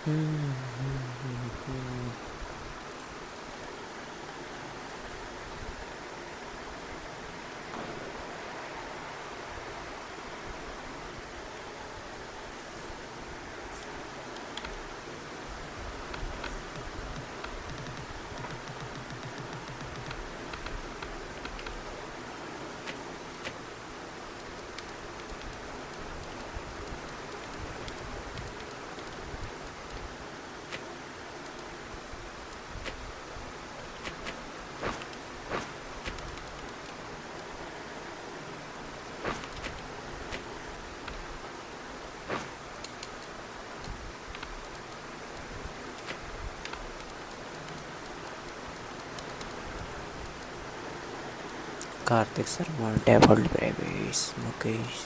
Kartik Sharma, डेवल्ड Brevis, Mukesh.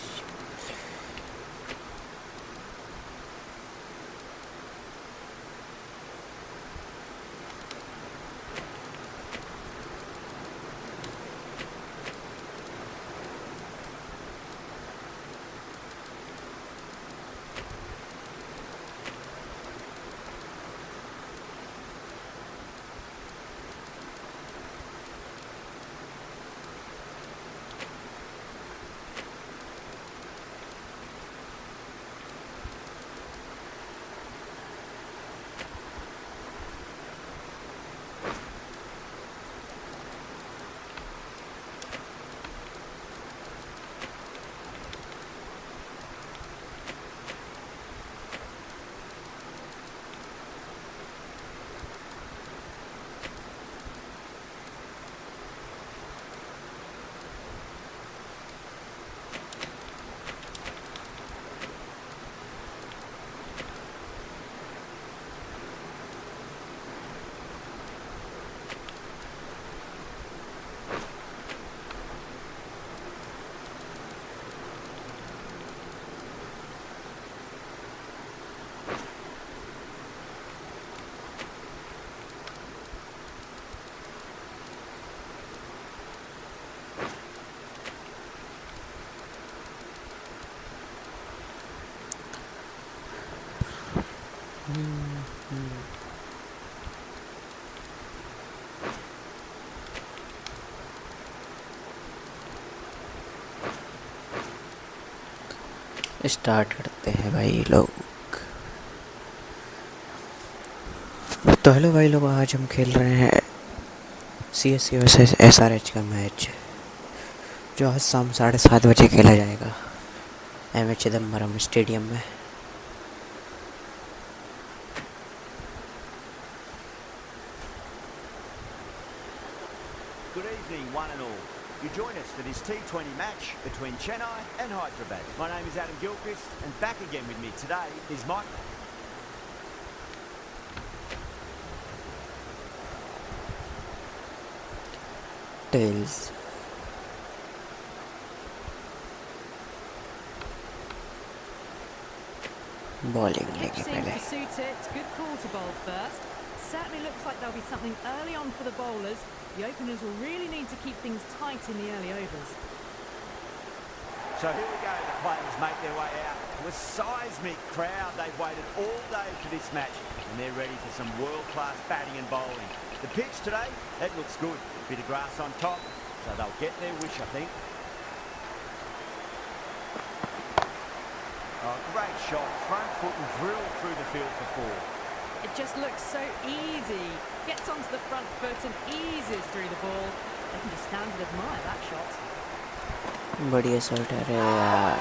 Start करते हैं भाई लोग। तो हेलो भाई लोग, आज हम खेल रहे हैं CSK वर्सेस SRH का मैच, जो आज शाम 7:30 बजे खेला जाएगा एम चिदम्बरम स्टेडियम में। Good evening, one and all. You join us for this T20 match between Chennai and Hydrobat. My name is Adam Gilchrist, and back again with me today is Mike. Tails. Bowling लेके पहले। Seems to suit it. Good call to bowl first. Certainly looks like there'll be something early on for the bowlers. The openers will really need to keep things tight in the early overs. So here we go, the players make their way out to a seismic crowd. They've waited all day for this match, and they're ready for some world-class batting and bowling. The pitch today, it looks good. Bit of grass on top, so they'll get their wish, I think. Oh, great shot, front foot and drilled through the field for 4. It just looks so easy. Gets onto the front foot and eases through the ball. They can just stand and admire that shot. बढ़िया shot है रे यार।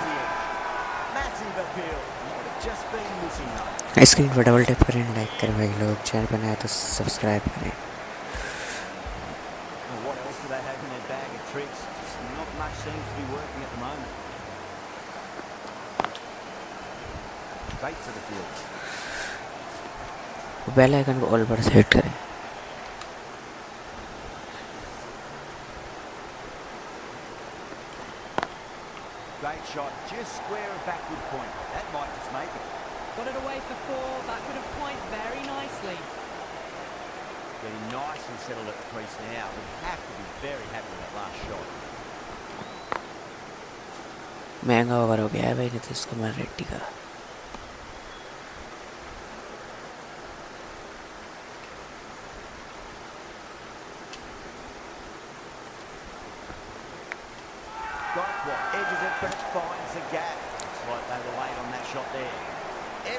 Massive appeal. Might have just been missing though. Screen पर double tap करें, like करें भाई लोग, channel पर नया तो सब्सक्राइब करें। What else do they have in their bag of tricks? Just not much seems to be working at the moment. Straight to the field. Bell icon को all पर सेट करें। Great shot, just square of backward point. That might just make it. Got it away for 4. Backward of point very nicely. Getting nice and settled at the crease now. We have to be very happy with that last shot. महंगा over हो गया है भाई, नहीं तो इसको मैं रेड्डी का।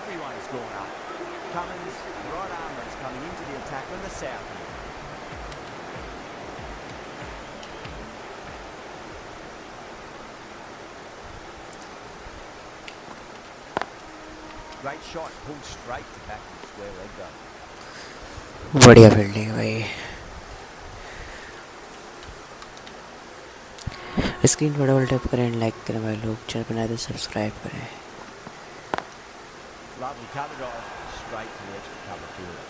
Everyone has gone up. Cummins, the right armour, is coming into the attack from the south here. Great shot, pulled straight to back to the square leg though. बढ़िया फील्डिंग है भाई. स्क्रीन पर डबल टैप करें, like करें भाई लोग. Channel बनाए तो सब्सक्राइब करें. Lovely cover drive, straight to the extra cover field.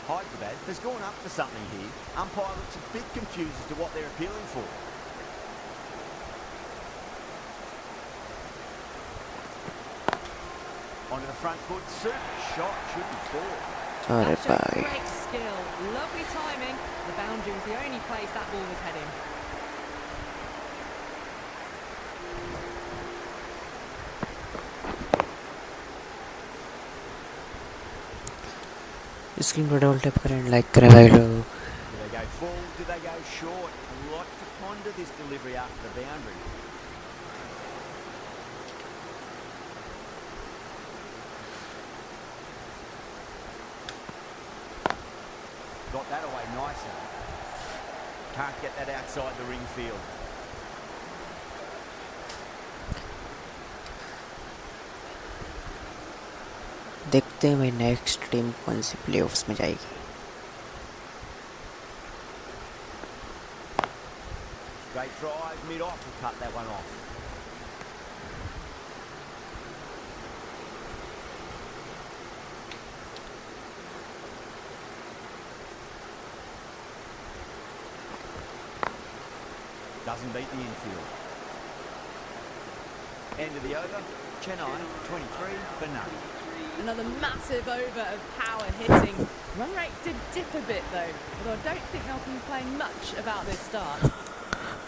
Hydrobat has gone up for something here. Umpire looks a bit confused as to what they're appealing for. Onto the front foot, super shot, should be four. अरे That showed भाई. great skill, lovely timing. The boundary was the only place that ball was heading. Screen पर double tap करें, like करें भाई लोग. Do they go full? Do they go short? A lot to ponder this delivery after the boundary. Got that away nicely. Can't get that outside the ring field. देखते हैं भाई next team कौन सी playoffs में जाएगी. Great drive, mid-off, will cut that one off. Doesn't beat the infield. End of the over, Chennai 23 for none. Another massive over of power hitting. Run rate did dip a bit though, although I don't think they'll complain much about this start.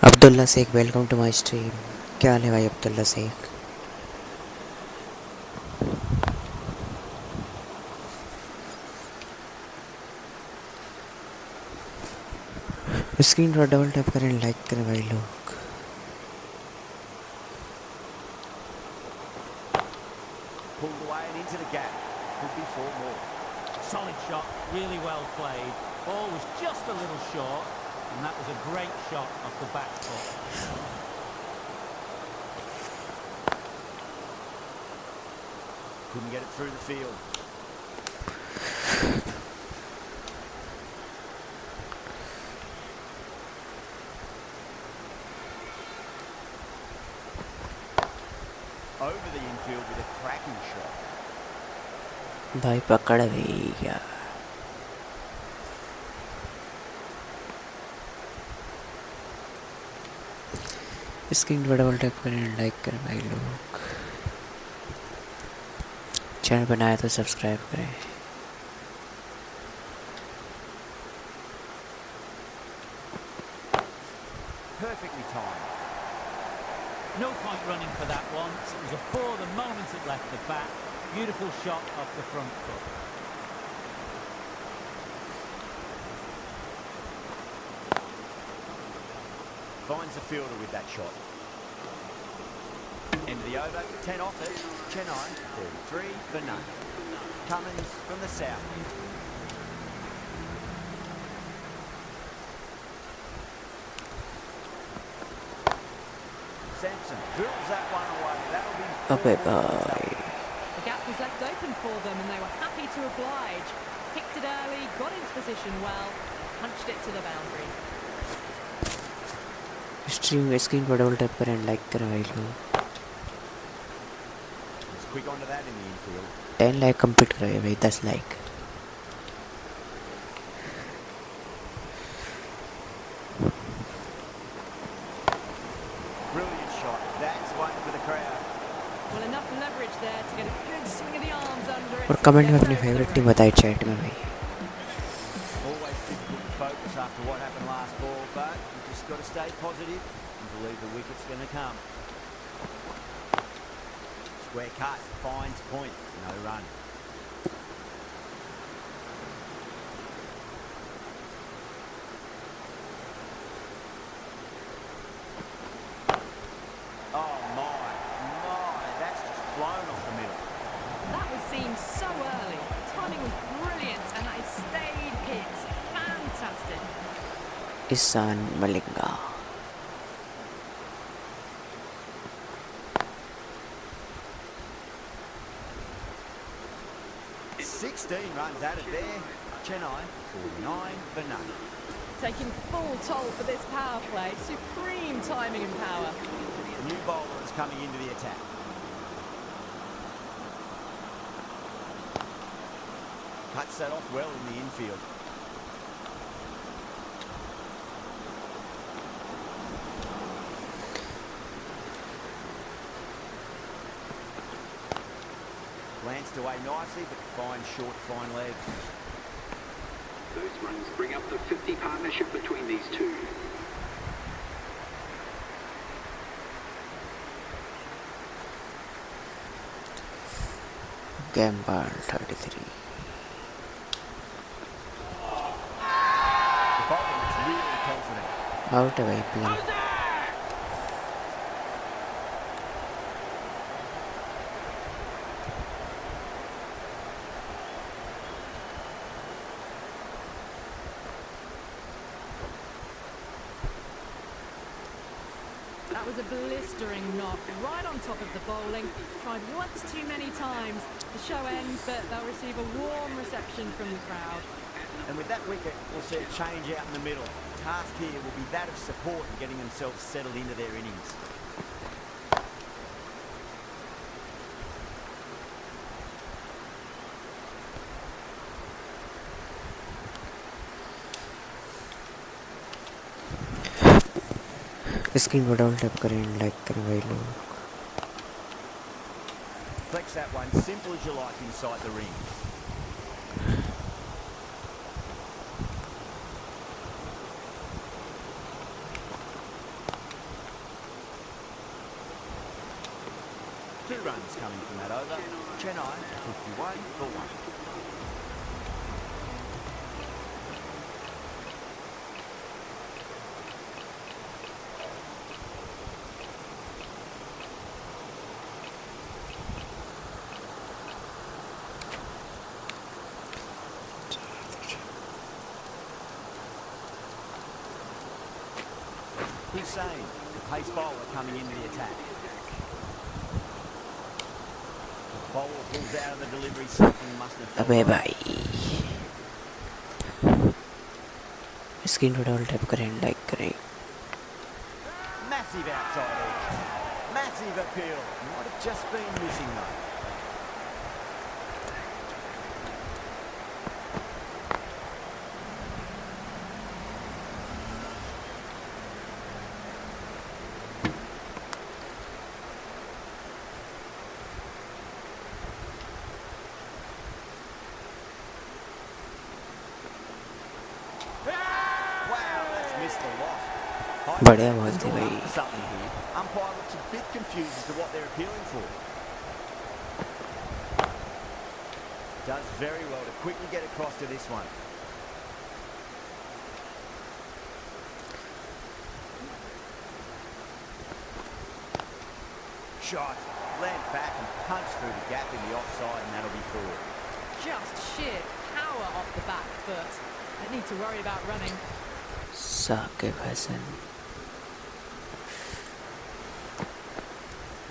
Abdullah Sheikh, welcome to my stream. क्या हाल है भाई Abdullah Sheikh? Screen पर double tap करें, like करें भाई लोग. Pulled away and into the gap. Could be four more. Solid shot, really well played. Ball was just a little short, and that was a great shot off the back foot. Couldn't get it through the field. Over the infield with a cracking shot. भाई पकड़ भैया. Screen पर double tap करें, like करें भाई लोग. Channel बनाए तो सब्सक्राइब करें. Perfectly timed. No point running for that one. It was a four the moment it left the bat. Beautiful shot off the front foot. Finds the fielder with that shot. End of the over, 10 off it. Chennai 33 for none. Cummins from the south. Sampson drills that one away. That'll be अबे four. भाई. The gap was left open for them and they were happy to oblige. Picked it early, got into position well, punched it to the boundary. Screen पर double tap करें, like करें भाई लोग. He's quick onto that in the infield. 10 like complete करें भाई. 10 like. Brilliant shot. That's one for the crowd. Well, enough leverage there to get a good swing of the arms under it. और to comment get में it अपनी over the favourite team ring. बताइए chat में भाई. Always difficult to focus after what happened last ball, but you just got to stay positive and believe the wicket's going to come. Square cut, finds point, no run. Oh my, that's just flown off the middle. That was seam so early. Timing was brilliant and they stayed hit. Fantastic. Isan Malinga. 16 runs added there. Chennai 49 for none. Taking full toll for this power play. Supreme timing and power. The new bowler is coming into the attack. Cuts that off well in the infield. Glanced away nicely, but fine short, fine leg. Those runs bring up the 50 partnership between these two. Game ball 33. The bowler is really confident. Out away play. That was a blistering knock right on top of the bowling. Tried once too many times. The show ends, but they'll receive a warm reception from the crowd. And with that wicket, we'll see a change out in the middle. The task here will be that of support and getting themselves settled into their innings. Screen को double tap करें, like करें भाई लोग. Flex that one simple as you like inside the ring. Two runs coming from that over. Chennai 51 for 1. Hussain, the pace bowler coming into the attack. The bowler pulls out of the delivery, something must have felt अबे right. भाई screen को double tap करें, like करें. Massive outside edge. Massive appeal. Might have just been missing though. बढ़िया ball थी भाई. Something here. Umpire looks a bit confused as to what they're appealing for. Does very well to quickly get across to this one. Shot. Land back and punch through the gap in the offside, and that'll be forward. Just sheer power off the back foot. Don't need to worry about running. Shakib Hasan.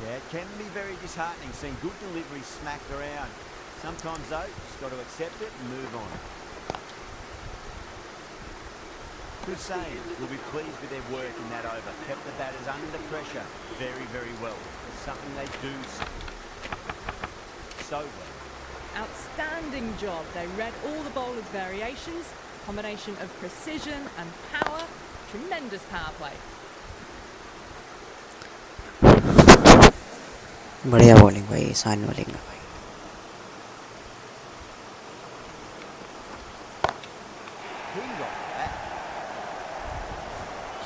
Yeah, it can be very disheartening seeing good delivery smacked around. Sometimes though, just got to accept it and move on. Hussain will be pleased with their work in that over. Kept the batters under pressure very, very well. It's something they do so well. Outstanding job. They read all the bowler's variations. Combination of precision and power. Tremendous power play. बढ़िया bowling भाई, इसान bowling भाई.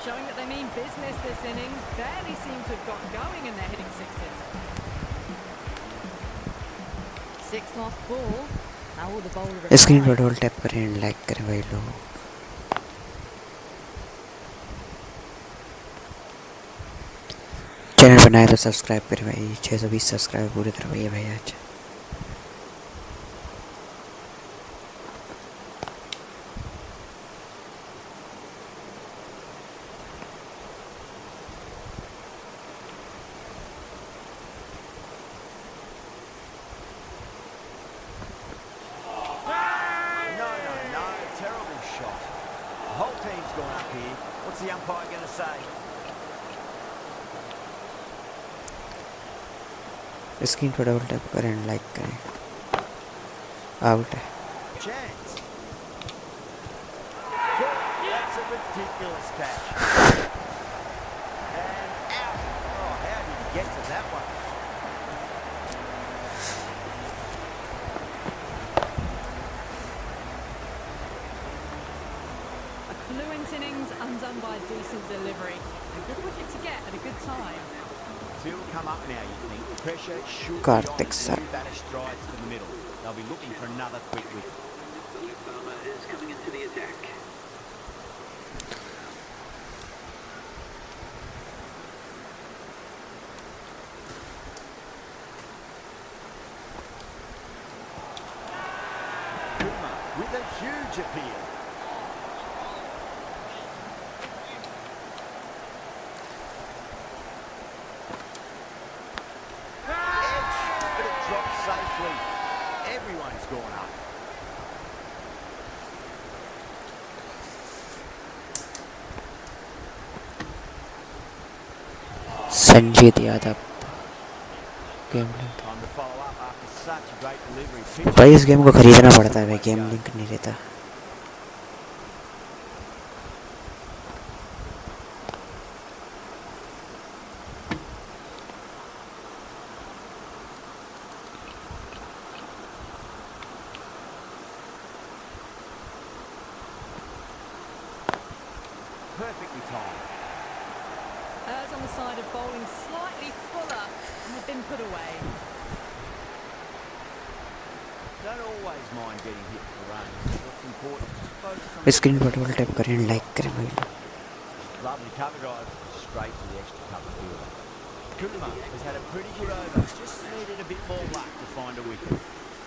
Showing that they mean business this innings. Barely seem to have got going and they're hitting sixes. 6 lost ball. How will the bowler screen reply? को double tap करें, like करें भाई लोग. Channel बनाए तो सब्सक्राइब करें भाई. 620 सब्सक्राइब पूरी तरह भैया भाई आज. the umpire going to say? Screen पर डबल टैप करें एंड लाइक करें. आउट है. Chance. That's a ridiculous catch. And out. Oh, how did he get to that one? A fluent innings undone by a decent delivery. A good wicket to get at a good time. Field come up now, you think. The pressure should be Karthik on. sir. New batter strides to the middle. They'll be looking for another quick wicket. The left armour is coming into the attack. Kumar with a huge appeal. Edge, but it drops safely. Everyone's gone up. Sanjeet Yadav. Game link. Time to follow up after such a great delivery. भाई इस game को खरीदना पड़ता है भाई, game link नहीं रहता. Perfectly timed. Errs on the side of bowling slightly fuller and have been put away. Don't always mind getting hit for runs. What's important is focus on screen पर double tap करें and like करें भाई. lovely cover drive straight to the extra cover fielder. Kumar has had a pretty good over. Just needed a bit more luck to find a wicket.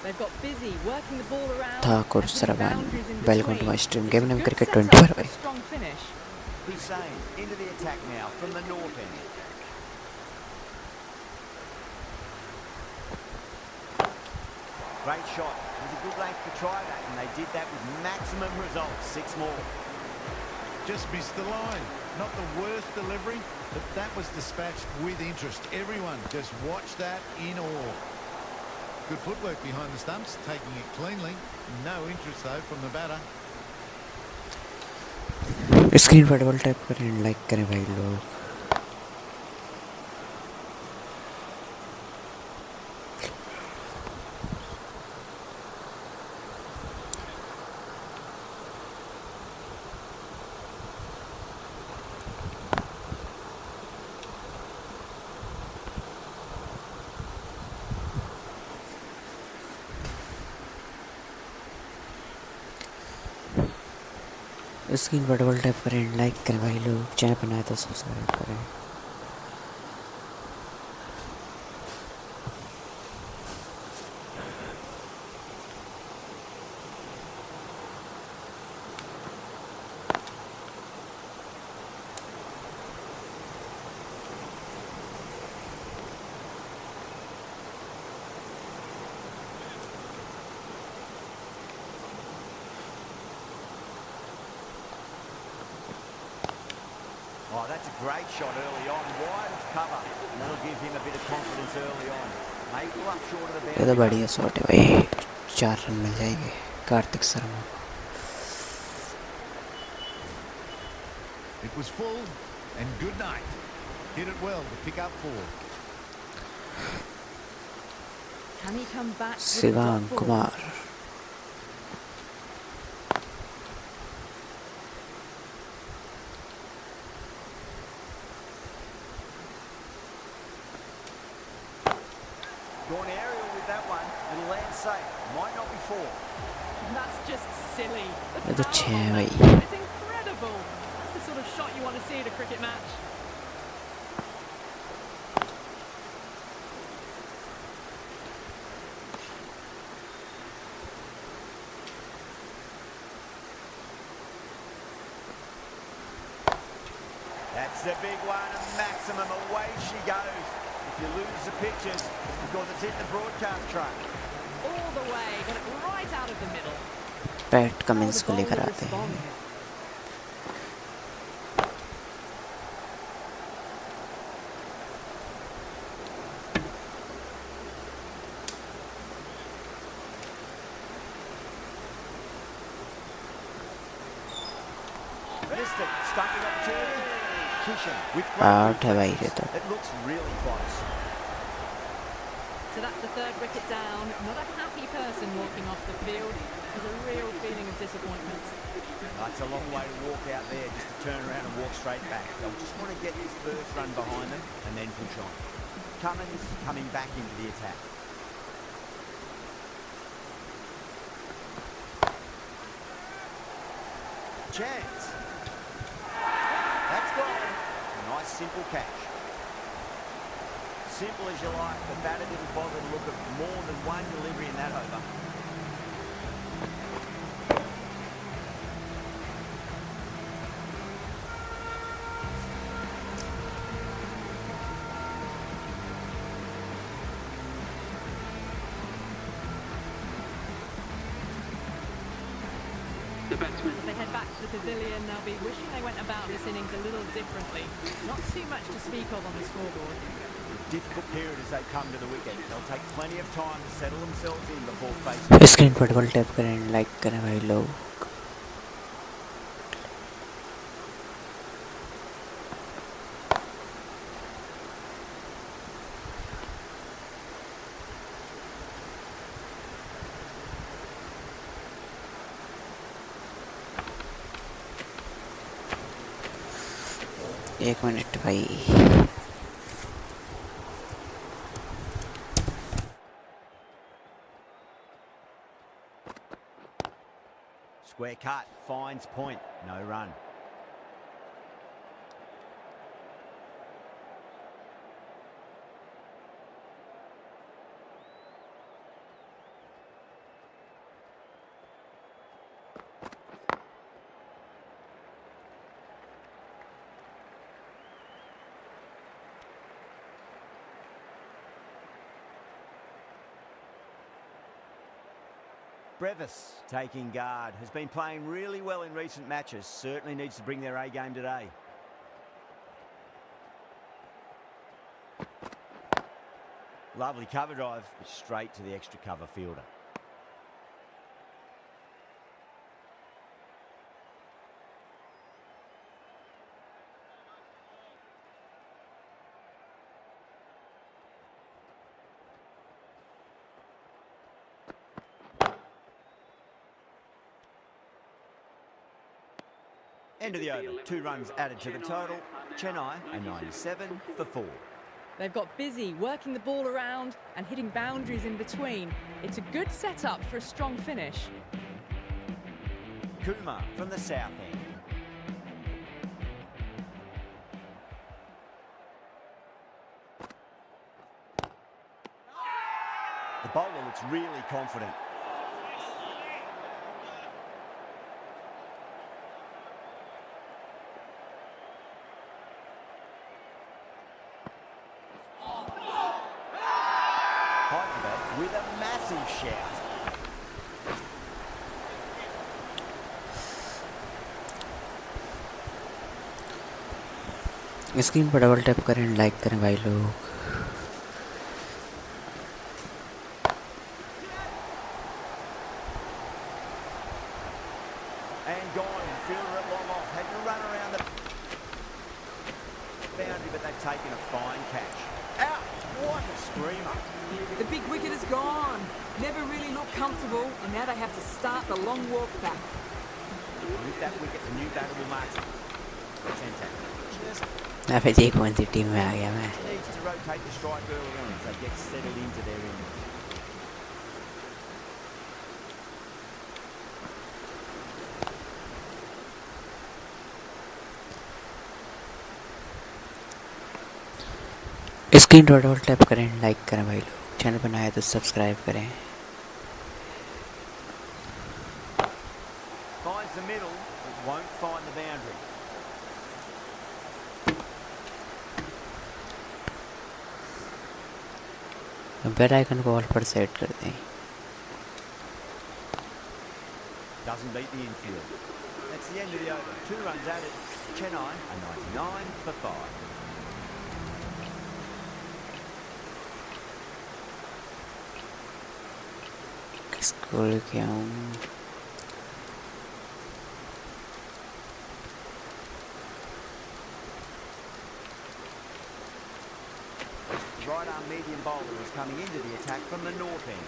They've got busy working the ball around. Thakur and putting Sarwan. boundaries in welcome to between. My stream. Game name Good cricket setup 20 पर for a भाई. strong finish. Hussain into the attack now from the north end. Great shot. It was a good length to try that, and they did that with maximum results. 6 more. Just missed the line. Not the worst delivery, but that was dispatched with interest. Everyone just watched that in awe. Good footwork behind the stumps, taking it cleanly. No interest though from the batter. Screen पर double tap करें and like करें भाई लोग. Screen पर double tap करें and like करें भाई लोग. चैनल पर नया तो सब्सक्राइब करें. Oh, that's a great shot early on. Wide of cover. And that'll give him a bit of confidence early on. Maybe pull up short of the ये boundary. तो बढ़िया शॉट है भाई. 4 रन मिल जाएंगे कार्तिक शर्मा को. It was full and good night. Hit it well to pick up 4. Can he come back with a Shivang dot ball? Kumar. Gone aerial with that one. It'll land safe. Might not be 4. That's just silly. The ये तो power 6 है on भाई. that is incredible. That's the sort of shot you want to see at a cricket match. That's the big one. A maximum. Away she goes. If you lose the pictures, it's because it's hit the broadcast truck. All the way, got it right out of the middle. PAT How Cummins the को bowler लेकर आते हैं. respond. missed it. Stunting opportunity. Kishan with Out है great भाई ये reflexes. तो. It looks really close. So that's the third wicket down. Not a happy person walking off the field. There's a real feeling of disappointment. That's a long way to walk out there just to turn around and walk straight back. They'll just want to get this first run behind them and then push on. Cummins coming back into the attack. Chance. That's gone. A nice simple catch. Simple as you like. The batter didn't bother to look at more than one delivery in that over. The batsman. As they head back to the pavilion, they'll be wishing they went about this innings a little differently. Not too much to speak of on the scoreboard. Difficult period as they come to the wicket. They'll take plenty of time to settle themselves in before facing. Screen पर double tap करें, like करें भाई लोग. एक minute भाई. Square cut, finds point, no run. Brevis taking guard, has been playing really well in recent matches, certainly needs to bring their A game today. Lovely cover drive, straight to the extra cover fielder. End of the over. 2 runs added to the total. Chennai a 97 for 4. They've got busy working the ball around and hitting boundaries in between. It's a good setup for a strong finish. Kumar from the south end. The bowler looks really confident. Hydrobat with a massive shout. Screen पर double tap करें, like करें भाई लोग. And gone, fielder at long off. Had to run around the boundary, but they've taken a fine catch. Out! What a screamer. The big wicket is gone. Never really looked comfortable, and now they have to start the long walk back. With that wicket, the new batter will mark centre. Just मैं फिर एक one सी team में आ गया मैं. needs to rotate the strike early on as they get settled into their innings. Screen पर double tap करें, like करें भाई लोग. चैनल पर नया है तो सब्सक्राइब करें. Finds the middle, but won't find the boundary. Bell icon को ऑल पर सेट कर दें. Doesn't beat the infield. That's the end of the over. 2 runs added. Chennai a 99 for 5. किसको लेके आऊँ? Indian bowler is coming into the attack from the north end.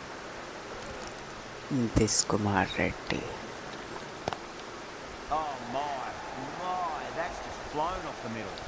This Kumar Reddy. Oh my, that's just flown off the middle.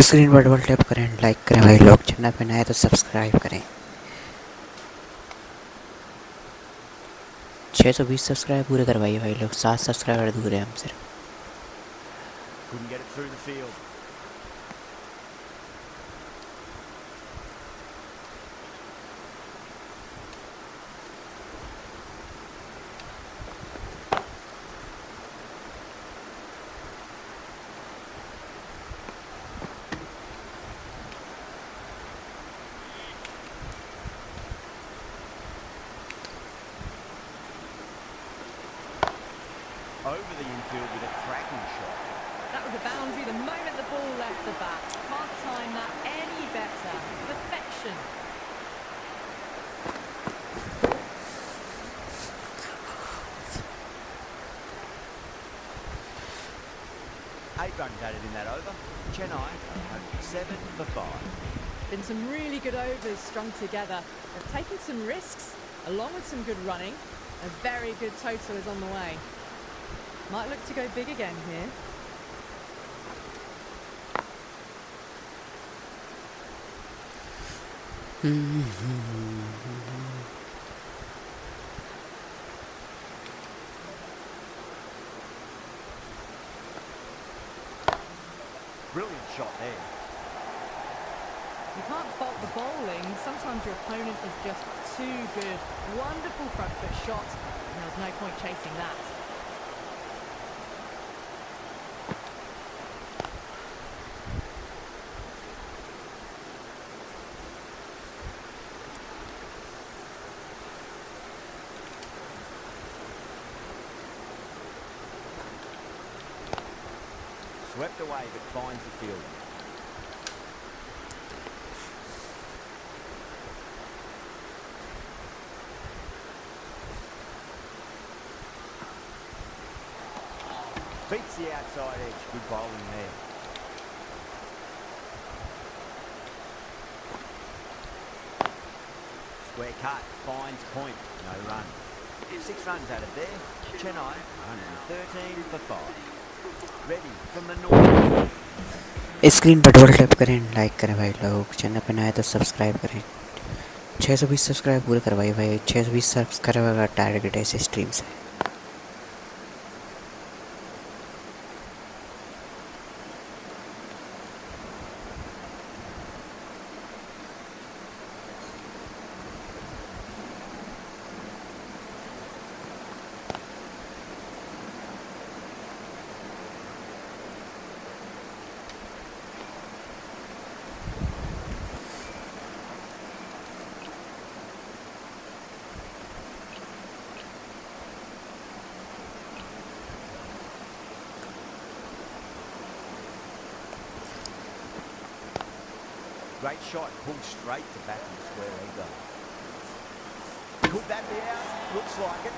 Screen पर double tap करें, like करें भाई लोग, channel पे नए तो सब्सक्राइब करें। 620 सब्सक्राइब पूरे करवाइए भाई लोग, 7 सब्सक्राइबर दूर है हमसे। Couldn't get it through the field. Over the infield with a cracking shot. That was a boundary the moment the ball left the bat. Can't time that any better. Perfection. Eight runs added in that over. Chennai, 7 for 5. Been some really good overs strung together. They've taken some risks, along with some good running. A very good total is on the way. Might look to go big again here. Brilliant shot there. You can't fault the bowling. Sometimes your opponent is just too good. Wonderful front foot shot, and there's no point chasing that. Swept away but finds the field. Beats the outside edge. Good bowling there. Square cut. Finds point. No run. 6 runs added there. Chennai, 113 for 5. Ready from the north. Screen पर double tap करें, like करें भाई लोग, channel पे नए तो subscribe करें। 620 subscribe पूरे करवाइए भाई, 620 सब्सक्राइबर का टारगेट है इस स्ट्रीम से। Great shot, pulled straight to back in the square leg though. Could that be out? Looks like it.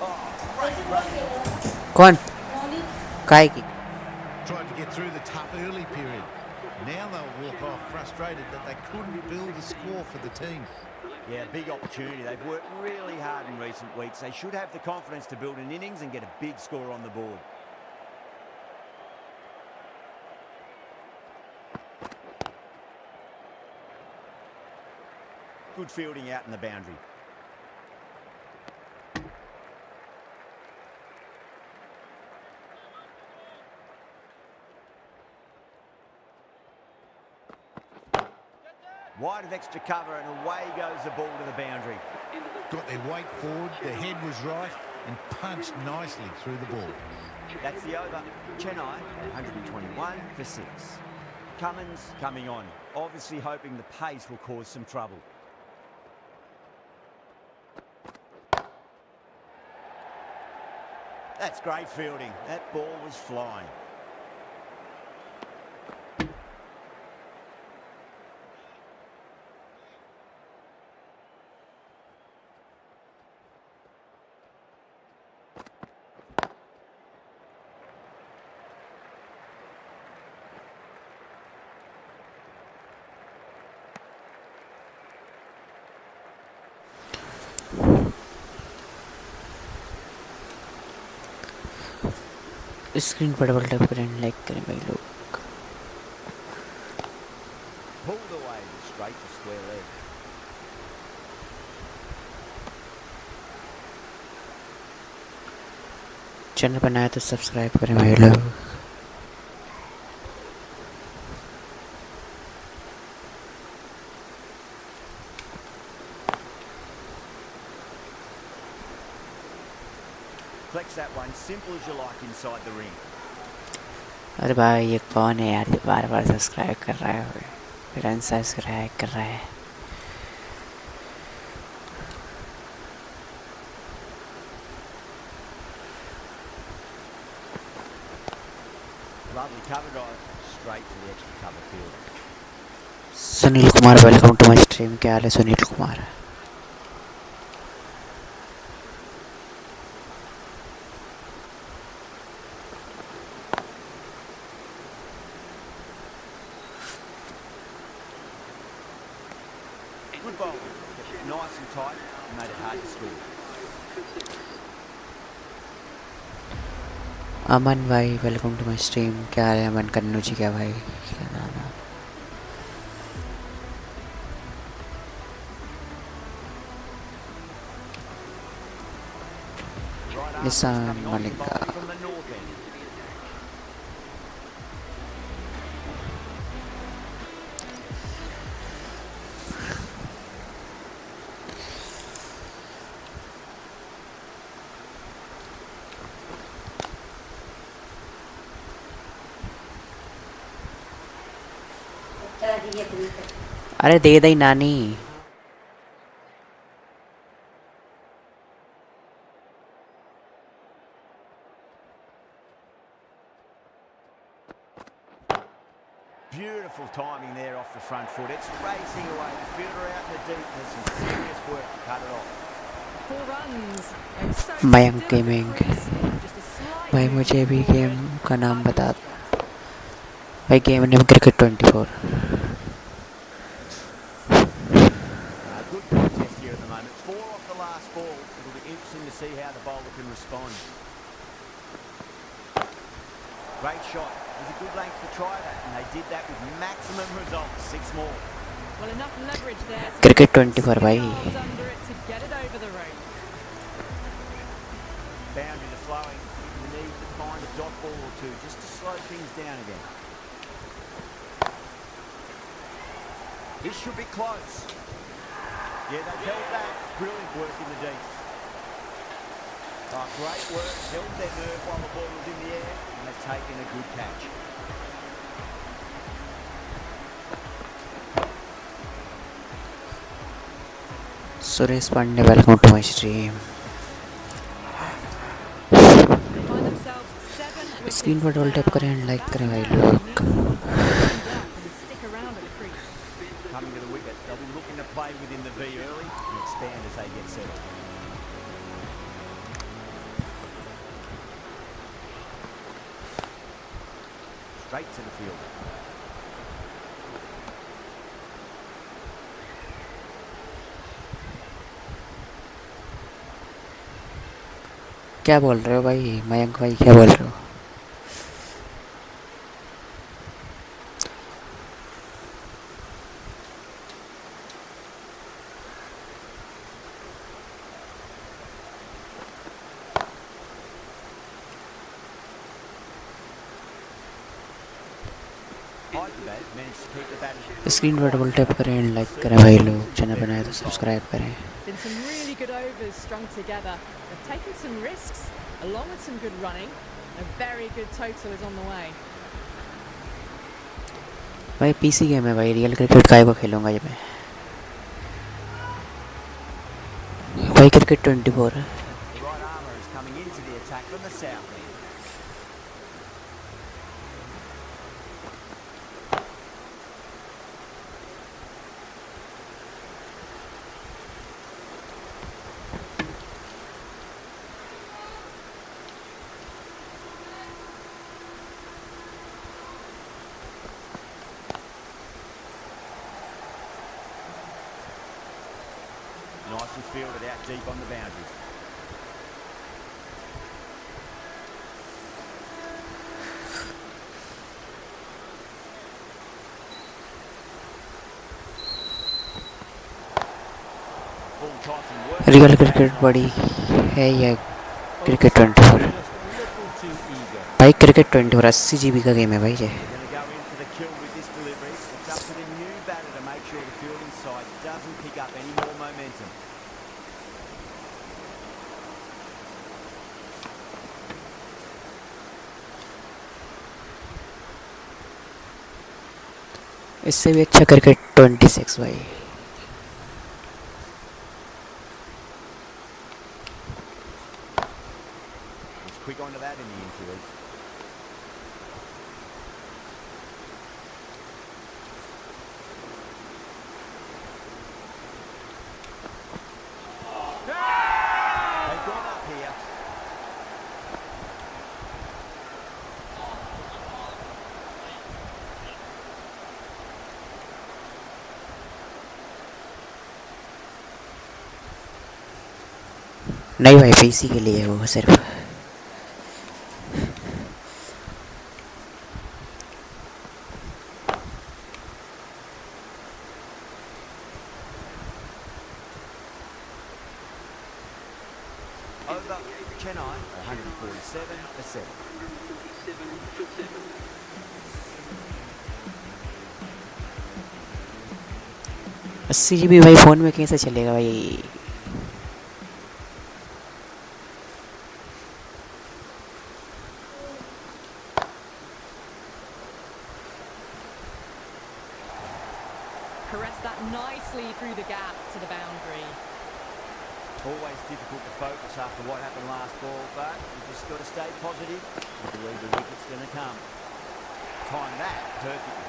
Oh, great run. कौन काय की Tried to get through the tough early period. Now they'll walk off frustrated that they couldn't build a score for the team. Yeah, big opportunity. They've worked really hard in recent weeks. They should have the confidence to build an innings and get a big score on the board. Good fielding out in the boundary. Wide of extra cover and away goes the ball to the boundary. Got their weight forward, their head was right, and punched nicely through the ball. That's the over. Chennai, 121 for 6. Cummins coming on, obviously hoping the pace will cause some trouble. That's great fielding. That ball was flying. Screen पर double tap करें, like करें भाई लोग. Pulled away straight to square leg. Channel पर नया तो subscribe करें भाई लोग. Flex that one, simple as you like inside the ring. अरे भाई ये कौन है यार, ये बार बार सब्सक्राइब कर रहा है फिर अनसब्सक्राइब कर रहा है. Lovely cover drive, straight to the extra cover field. Sunil Kumar, welcome to my stream. क्या हाल है Sunil Kumar? Good ball. Kept it nice and tight and made it hard to score. अमन भाई, वेलकम टू माय स्ट्रीम. क्या हाल है अमन कन्नू जी? क्या भाई, क्या नाम है? Right arm निशान coming on Malinga. bowling from the north end. अरे दे दई नानी. Beautiful timing there off the front foot. It's racing away. The fielder out in the deep. There's some serious work to cut it off. 4 runs. And so Mayank still at the gaming. crease. Just a slight भाई move मुझे to भी the ball game then. का नाम बता. Marvellous shot. भाई game name cricket 24. Good contest here at the moment. 4 off the last ball. It'll be interesting to see how the bowler can respond. Great shot. It was a good length to try that, and they did that with maximum results. 6 more. Well, enough leverage there to Cricket get 24 भाई. yards under it to get it over the rope. Boundary to flowing. You need to find a dot ball or two just to slow things down again. This should be close. Yeah, they've held that. Brilliant work in the deep. Oh, great work. Held their nerve while the ball was in the air, and they've taken a good catch. Suresh Pandey, welcome to my stream. They find themselves 7 wickets screen पर double tap down. करें, like That's करें भाई where they लोग. need someone to stand up and stick around at the crease. Coming to the wicket, they'll be looking to play within the V early and expand as they get settled. Straight to the field. क्या बोल रहे हो भाई मयंक भाई, क्या बोल रहे हो? Hydrobat managed to keep the batters. Screen पर डबल टैप करें एंड लाइक करें भाई लोग, चैनल बनाए तो सब्सक्राइब करें. Been some really good overs strung together. They've taken some risks, along with some good running. A very good total is on the way. भाई PC game है भाई, रियल क्रिकेट काय को खेलूंगा ये मैं भाई. क्रिकेट 24 है. The right armour is coming into the attack from the south end. Nicely fielded out deep on the boundaries. Full toss and work. Real cricket बड़ी है या cricket 24 Just a little too eager. भाई. Cricket 24 80 GB का game है भाई ये. Going to go in for the kill with this delivery. It's up to the new batter to make sure the fielding side doesn't pick up any more momentum. इससे भी अच्छा cricket 26 भाई. Was quick onto that in the infield. They've gone up here. नहीं भाई PC के लिए है वो सिर्फ. Over Chennai, 147 for 7. 147 for 7. अस्सी GB भाई फ़ोन में कैसे चलेगा भाई. Caressed that nicely through the gap to the boundary. Always difficult to focus after what happened last ball, but you've just got to stay positive. You believe the wicket's going to come. Time that perfectly.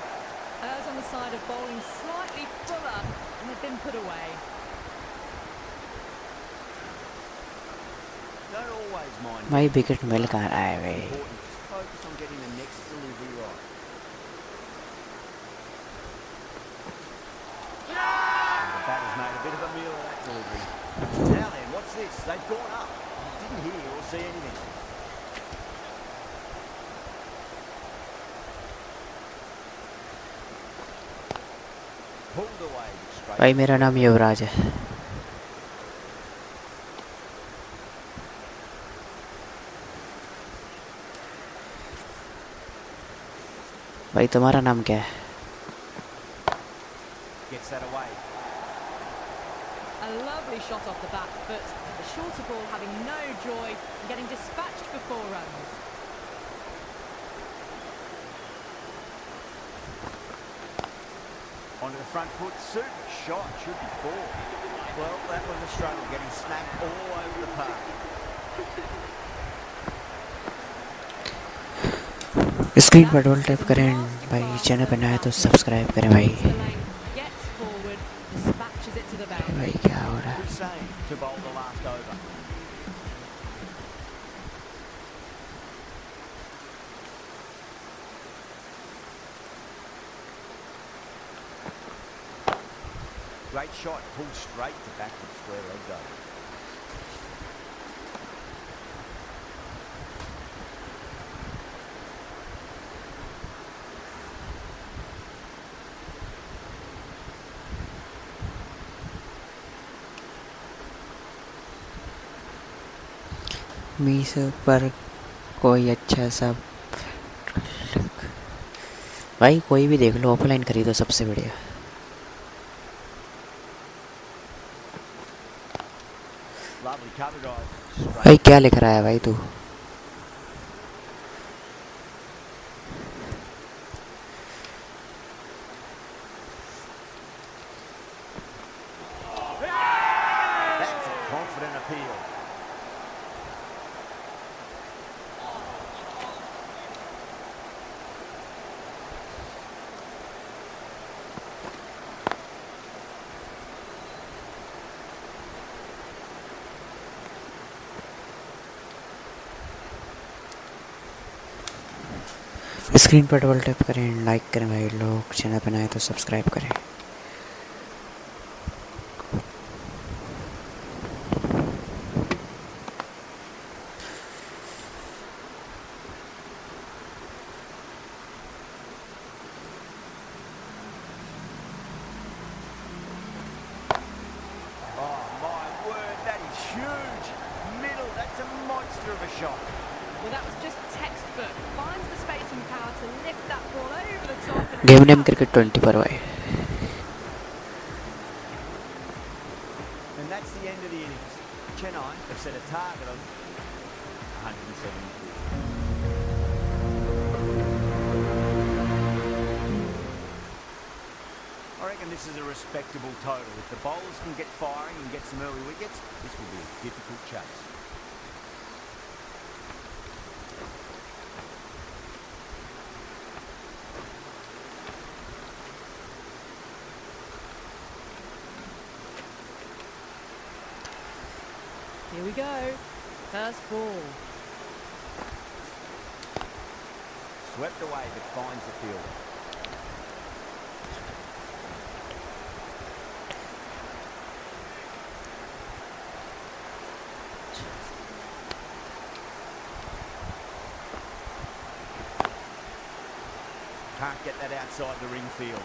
Errs on the side of bowling slightly fuller, and they've been put away. Don't always mind. भाई wicket मिल कहाँ रहा है भाई. Important. Just focus on getting the next delivery right. And the batter's made a bit of a meal of that delivery. Now then, what's this? They've gone up. Didn't hear or see anything. Pulled away straight. भाई मेरा नाम युवराज है. भाई तुम्हारा नाम क्या है? Gets that away. A lovely shot off the back foot. The shorter ball having no joy and getting dispatched for 4 runs. Onto the front foot, super shot, should be 4. Well, that was a struggle, getting smacked all over the park. Screen पर double tap करें भाई. Channel पर नया है तो subscribe करें भाई. The length, gets forward, dispatches it to the boundary. भाई क्या हो रहा है? Hussain to bowl the last over. Great shot, pulled straight to backward square leg though. Meesho पर कोई अच्छा सा भाई कोई भी देख लो, ऑफलाइन खरीदो सबसे बढ़िया। Lovely cover, guys. भाई क्या लिख रहा है भाई तू? That's a confident appeal. Screen पर डबल टैप करें, लाइक करें भाई लोग, चैनल पर नए तो सब्सक्राइब करें। Oh, my word, that is huge. Middle, that's a monster of a shot. Well, that was just textbook. Finds the space and power to lift that ball over the top. And game name cricket 20 पर भाई। And that's the end of the innings. Chennai have set a target of 174. I reckon this is a respectable total. If the bowlers can get firing and get some early wickets, this will be a difficult chase. here we go. First ball. Swept away but finds the fielder. Can't get that outside the ring field.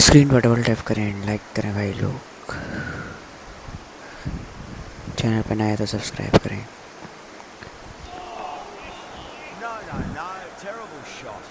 Screen पर double tap करें, like करें भाई लोग, channel पर नए तो subscribe करें। No, terrible shot.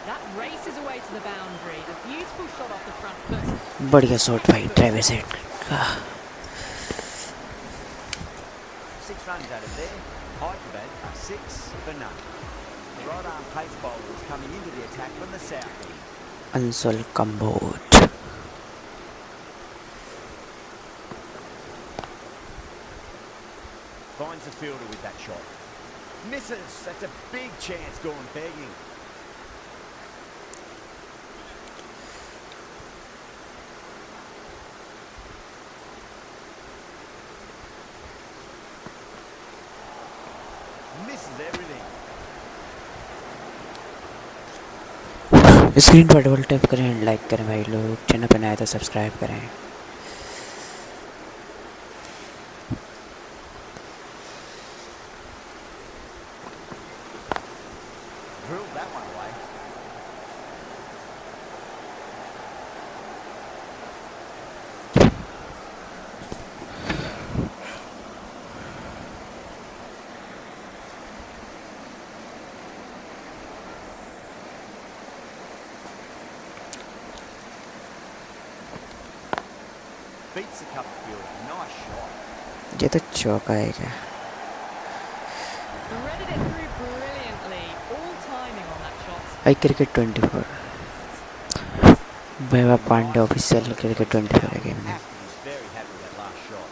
That races away to the boundary. A beautiful shot off the front foot. बढ़िया शॉट भाई, ट्रेविस हेड का। 6 runs out of there. Hydrobat are 6 for none. The right arm pace bowler is coming into the attack from the south end. Anshul Kamboj. Finds the fielder with that shot. Misses. That's a big chance going begging. Misses everything. Screen पर double tap करें, like करें भाई लोग, channel पर नए तो subscribe करें। Drilled that one away. Beats the cover fielder. Nice shot. ये तो चौका है क्या? Threaded it through brilliantly. All timing on that shot. भाई क्रिकेट 24 वैभव पांडे ऑफिशियल क्रिकेट 24 है गेम में। Aston is very happy with that last shot.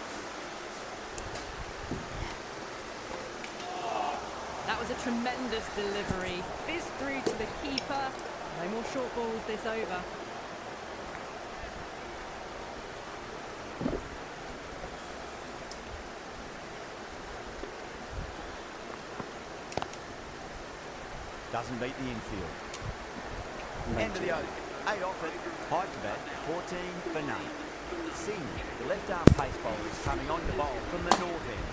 That was a tremendous delivery. Fizzed through to the keeper. No more short balls this over. Doesn't beat the infield. End of the over. 8 off it. Hydrobat, 14 for none. Singh, the left-arm pace bowler, is coming on to bowl from the north end.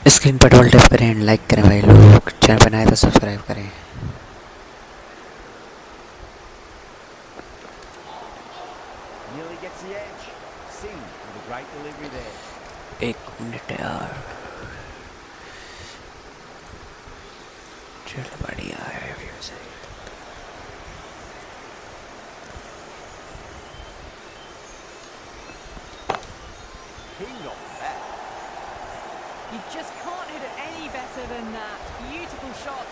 Screen पर double tap करें and like करें भाई लोग, channel बनाए तो subscribe करें. Nearly gets the edge. Singh with a great delivery there. 1 minute यार, चल बढ़िया है views. Pinged off the bat. You just can't hit it any better than that. Beautiful shot.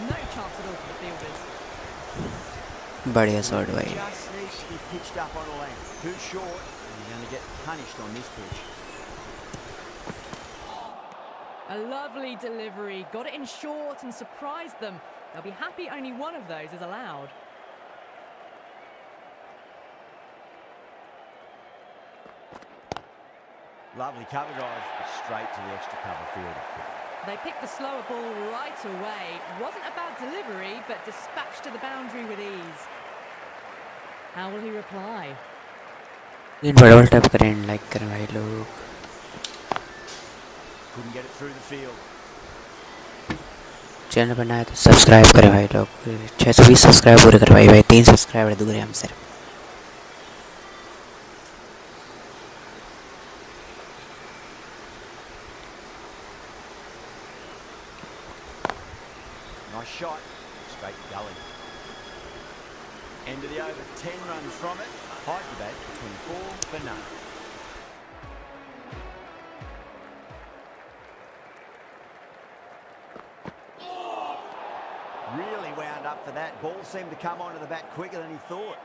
No chance at all for the fielders. बढ़िया shot भाई. Just needs to be pitched up on a length. Too short, and you're going to get punished on this pitch. A lovely delivery. Got it in short and surprised them. They'll be happy only one of those is allowed. Lovely cover drive, straight to the extra cover fielder. They picked the slower ball right away. Wasn't a bad delivery, but dispatched to the boundary with ease. How will he reply? Screen पर double tap करें and like करें भाई लोग. Couldn't get it through the field. Channel बनाए तो subscribe करें भाई लोग. 620 सब्सक्राइब पूरे करवाई भाई. 3 सब्सक्राइबर दूर हैं हमसे. Nice shot, straight gully. End of the over, 10 runs from it. Hydrobat, 24 for none. Really wound up for that. Ball seemed to come onto the bat quicker than he thought.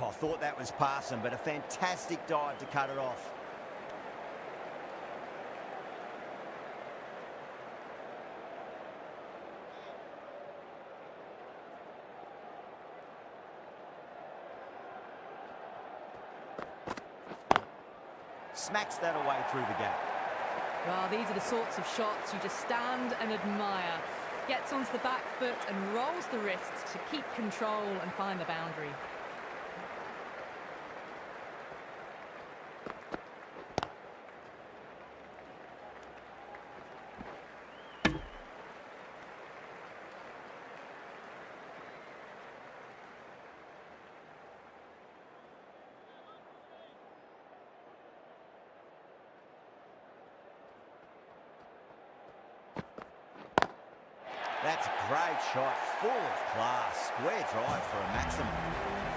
Oh, I thought that was passing, but a fantastic dive to cut it off. Smacks that away through the gap. Well, these are the sorts of shots you just stand and admire. Gets onto the back foot and rolls the wrists to keep control and find the boundary. That's a great shot, full of class. Square drive for a maximum.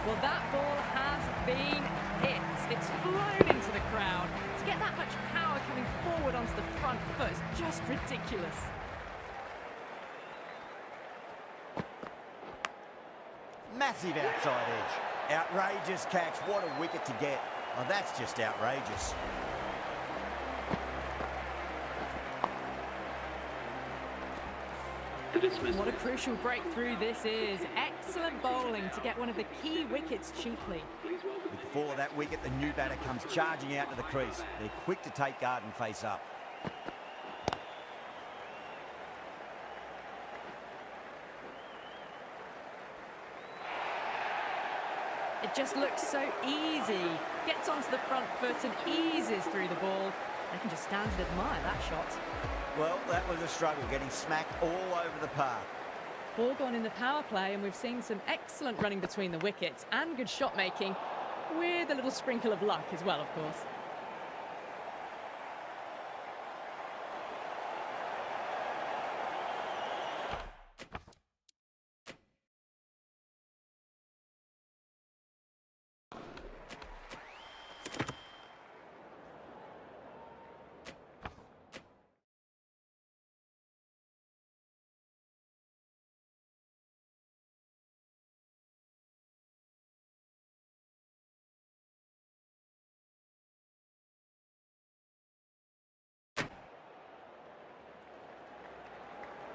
Well, that ball has been hit. It's flown into the crowd. To get that much power coming forward onto the front foot is just ridiculous. Massive outside edge. Outrageous catch. What a wicket to get. Oh, that's just outrageous. The dismissal. What a crucial breakthrough this is. Excellent bowling to get one of the key wickets cheaply. Please welcome. With the fall of that wicket, the new batter comes charging out to the crease. They're quick to take guard and face up. It just looks so easy. Gets onto the front foot and eases through the ball. They can just stand and admire that shot. Well, that was a struggle, getting smacked all over the park. 4 gone in the power play, and we've seen some excellent running between the wickets and good shot making, with a little sprinkle of luck as well, of course.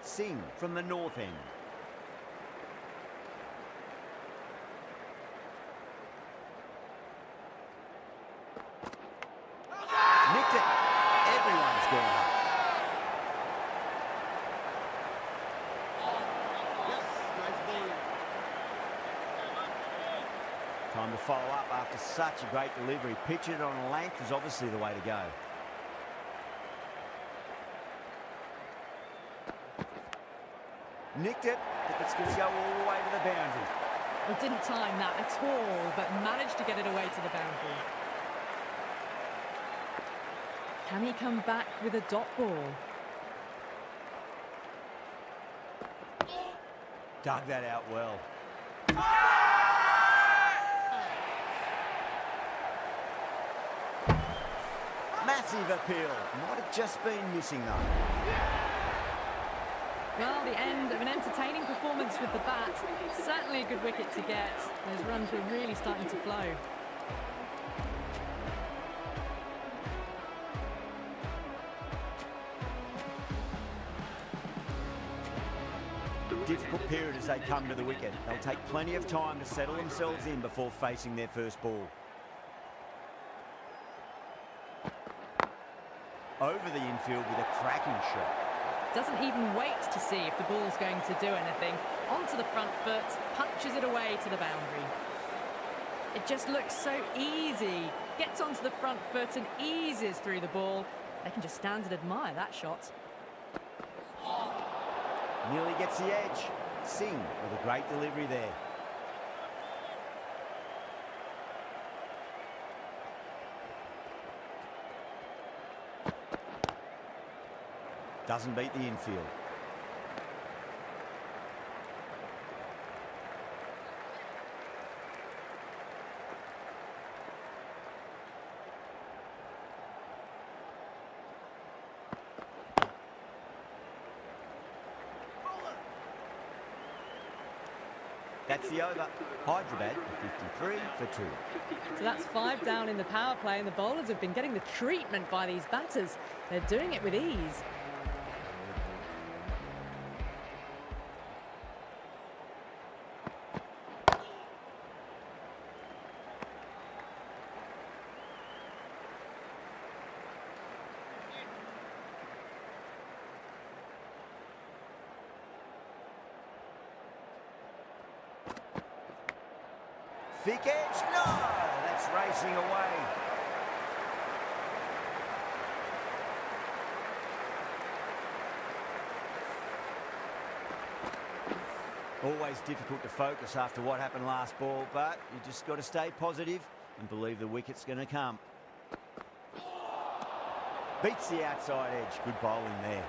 Singh from the north end. Nicked it. Everyone's gone up. Time to follow up after such a great delivery. Pitch it on a length is obviously the way to go. Nicked it, but it's going to go all the way to the boundary. Well, didn't time that at all, but managed to get it away to the boundary. Can he come back with a dot ball? Dug that out well. Massive appeal. Might have just been missing though. Well, the end of an entertaining performance with the bat. Certainly a good wicket to get. Those runs were really starting to flow. Difficult period as they come to the wicket. They'll take plenty of time to settle themselves in before facing their first ball. Over the infield with a cracking shot. Doesn't even wait to see if the ball's going to do anything. Onto the front foot, punches it away to the boundary. It just looks so easy. Gets onto the front foot and eases through the ball. They can just stand and admire that shot. Nearly gets the edge. Singh with a great delivery there. Doesn't beat the infield. That's the over. Hydrobat 53 for 2. So that's 5 down in the power play, and the bowlers have been getting the treatment by these batters. They're doing it with ease. Thick edge, no! That's racing away. Always difficult to focus after what happened last ball, but you just got to stay positive and believe the wicket's going to come. Beats the outside edge. Good bowling there.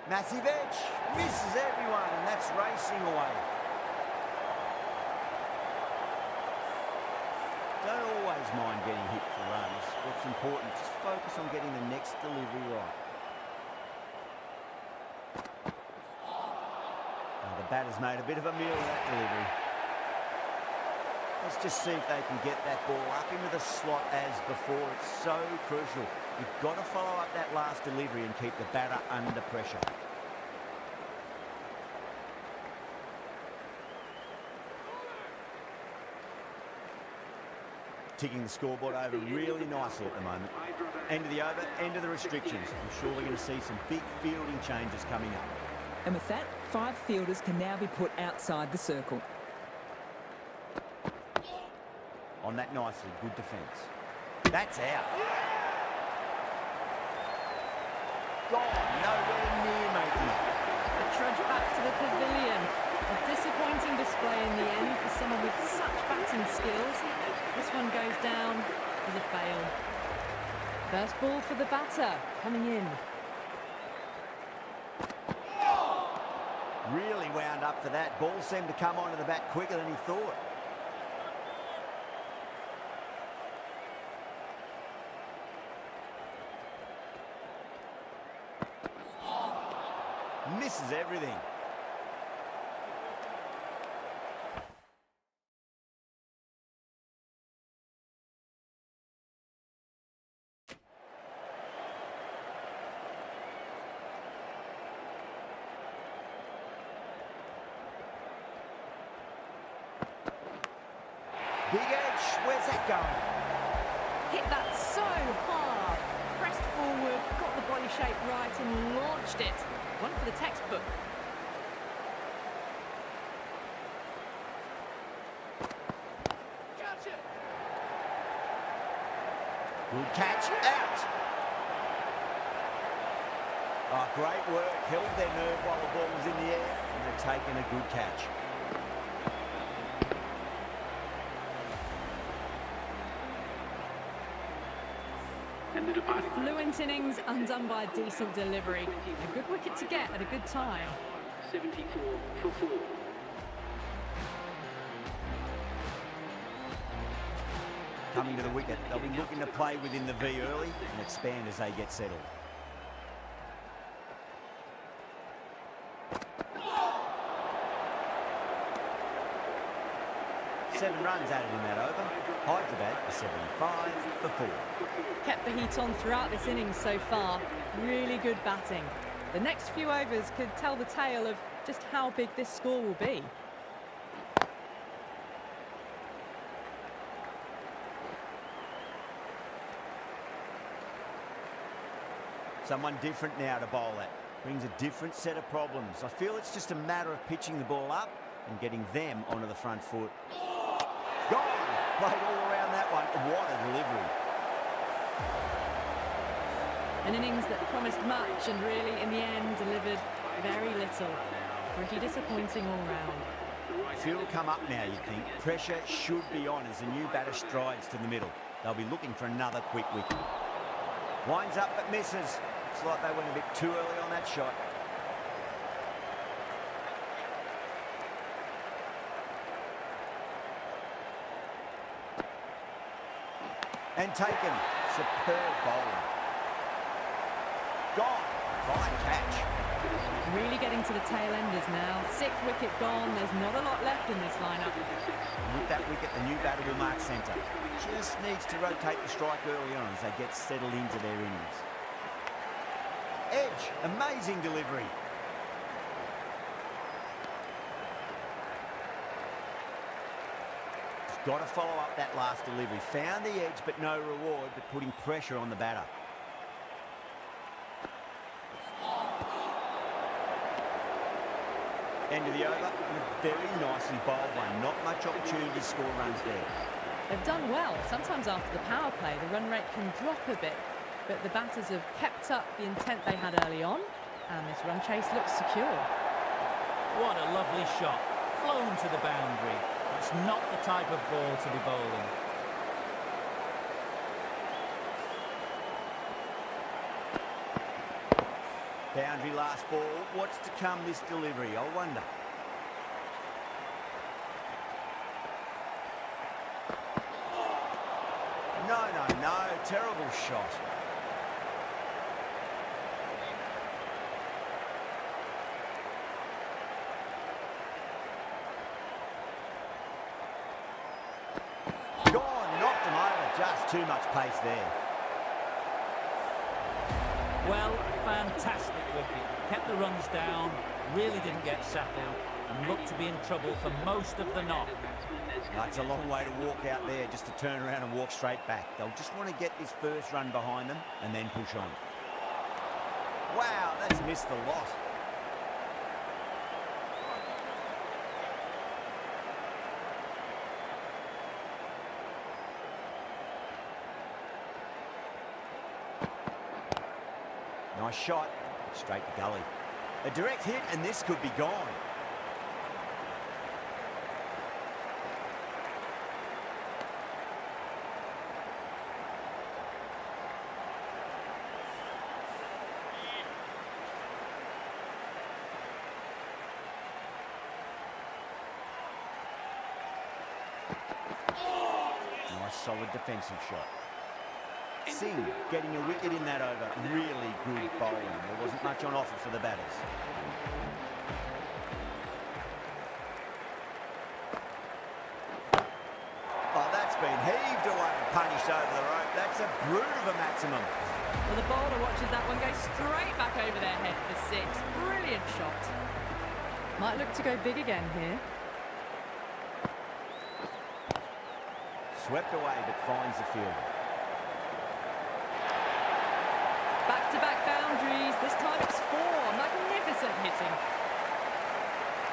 Massive edge, misses everyone, and that's racing away. Don't always mind getting hit for runs. What's important, just focus on getting the next delivery right. Now the batter's made a bit of a meal of that delivery. Let's just see if they can get that ball up into the slot as before. It's so crucial. You've got to follow up that last delivery and keep the batter under pressure. Ticking the scoreboard over really nicely at the moment. End of the over, end of the restrictions. I'm sure we're going to see some big fielding changes coming up. And with that, 5 fielders can now be put outside the circle. On that nicely, good defence. That's out. Gone, nowhere near making it. The trudge back to the pavilion. A disappointing display in the end for someone with such batting skills. This one goes down as a fail. First ball for the batter, coming in. Really wound up for that. Ball seemed to come onto the bat quicker than he thought. Misses everything. Big edge. Where's that going? Hit that so hard. Pressed forward, got the body shape right and launched it. One for the textbook. Good catch, out. Oh, great work. Held their nerve while the ball was in the air, and they've taken a good catch. And the departing Fluent innings undone by a decent delivery. A good wicket to get at a good time. 74 for 4. Coming to the wicket, they'll be looking to play within the V early and expand as they get settled. Seven runs added in that over. Hydrobat is 75 for 4. Kept the heat on throughout this innings so far. Really good batting. The next few overs could tell the tale of just how big this score will be. Someone different now to bowl at. Brings a different set of problems. I feel it's just a matter of pitching the ball up and getting them onto the front foot. Gone! Played all around that one. What a delivery. An innings that promised much and really, in the end, delivered very little. Pretty disappointing all round. Field will come up now, you think. Pressure should be on as the new batter strides to the middle. They'll be looking for another quick wicket. Winds up but misses. Looks like they went a bit too early on that shot. And taken. Superb bowling. Gone. Fine catch. Really getting to the tail enders now. 6th wicket gone. There's not a lot left in this lineup. With that wicket, the new batter will mark centre. Just needs to rotate the strike early on as they get settled into their innings. Edge. Amazing delivery. Just got to follow up that last delivery. Found the edge, but no reward, but putting pressure on the batter. End of the over, and a very nicely bowled one. Not much opportunity to score runs there. They've done well. Sometimes after the power play, the run rate can drop a bit, but the batters have kept up the intent they had early on, and this run chase looks secure. What a lovely shot. Flown to the boundary. That's not the type of ball to be bowling. Boundary last ball. What's to come this delivery? I wonder. No. Terrible shot. Gone. Knocked him over. Just too much pace there. Well, fantastic wicket. Kept the runs down, really didn't get settled, and looked to be in trouble for most of the knock. That's a long way to walk out there just to turn around and walk straight back. They'll just want to get this first run behind them and then push on. Wow, that's missed the lot. Nice shot, straight to gully. A direct hit and this could be gone. Nice solid defensive shot. Singh getting a wicket in that over. Really good bowling. There wasn't much on offer for the batters. Oh, that's been heaved away and punished over the rope. That's a brood of a maximum. Well, the bowler watches that one go straight back over their head for 6. Brilliant shot. Might look to go big again here. swept away but finds the fielder. Back-to-back boundaries. This time it's 4. Magnificent hitting.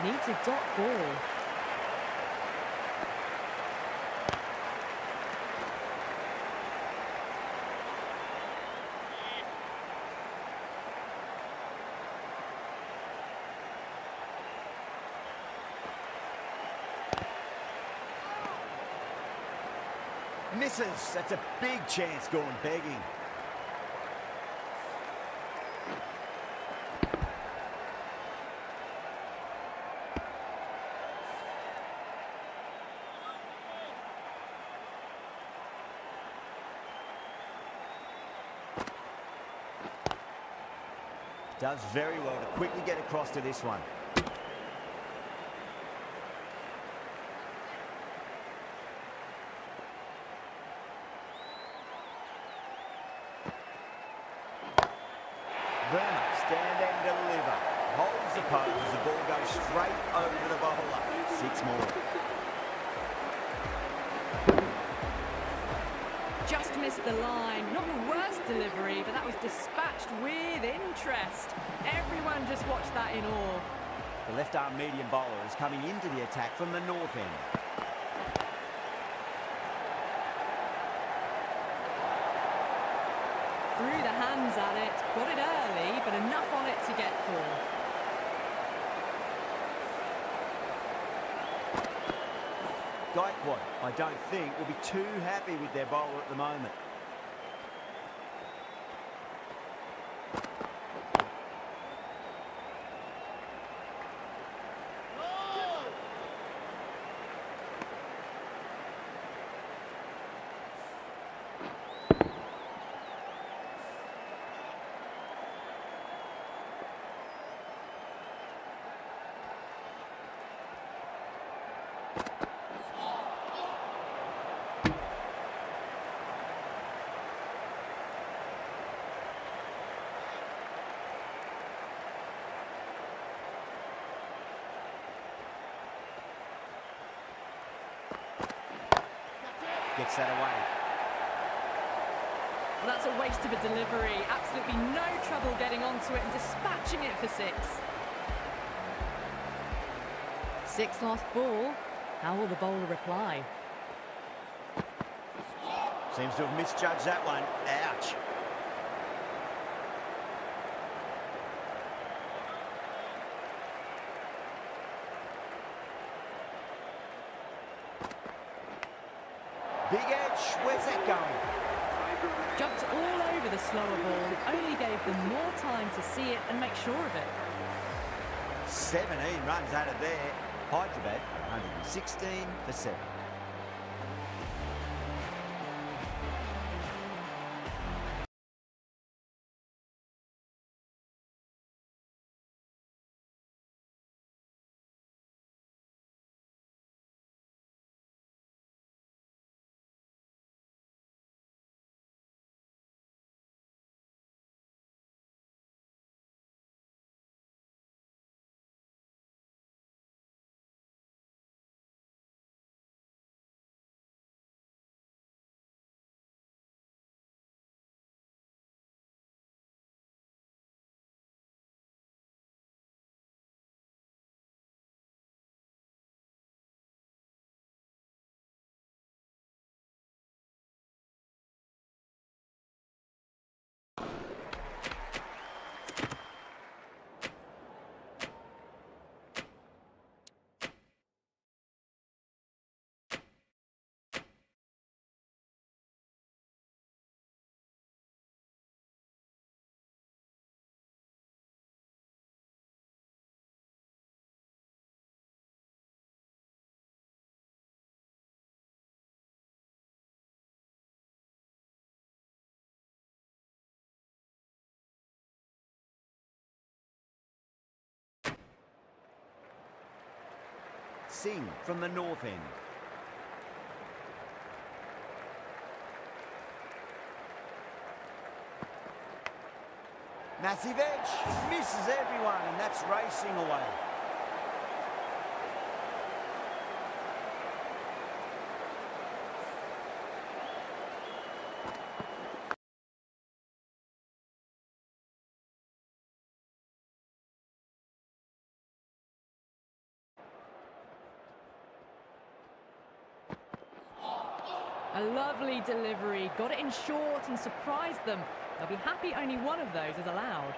Needs a dot ball. Misses. That's a big chance going begging. Does very well to quickly get across to this one. Verma, stand and deliver. Holds the post as the ball goes straight over the bowler. 6 more. Just missed the line. Not the worst delivery, but that was dispatched with interest. Everyone just watched that in awe. The left-arm medium bowler is coming into the attack from the north end. Threw the hands at it, got it early, but enough on it to get 4. Gaikwad, I don't think, will be too happy with their bowler at the moment. Gets that away. Well, that's a waste of a delivery. Absolutely no trouble getting onto it and dispatching it for 6. 6 lost ball. How will the bowler reply? Seems to have misjudged that one. Ouch. Big edge, where's that going? Jumped all over the slower ball, only gave them more time to see it and make sure of it. 17 runs out of there. Hydrobat, 116 for 7. Singh from the north end. Massive edge, misses everyone, and that's racing away. A lovely delivery, got it in short and surprised them. They'll be happy only one of those is allowed.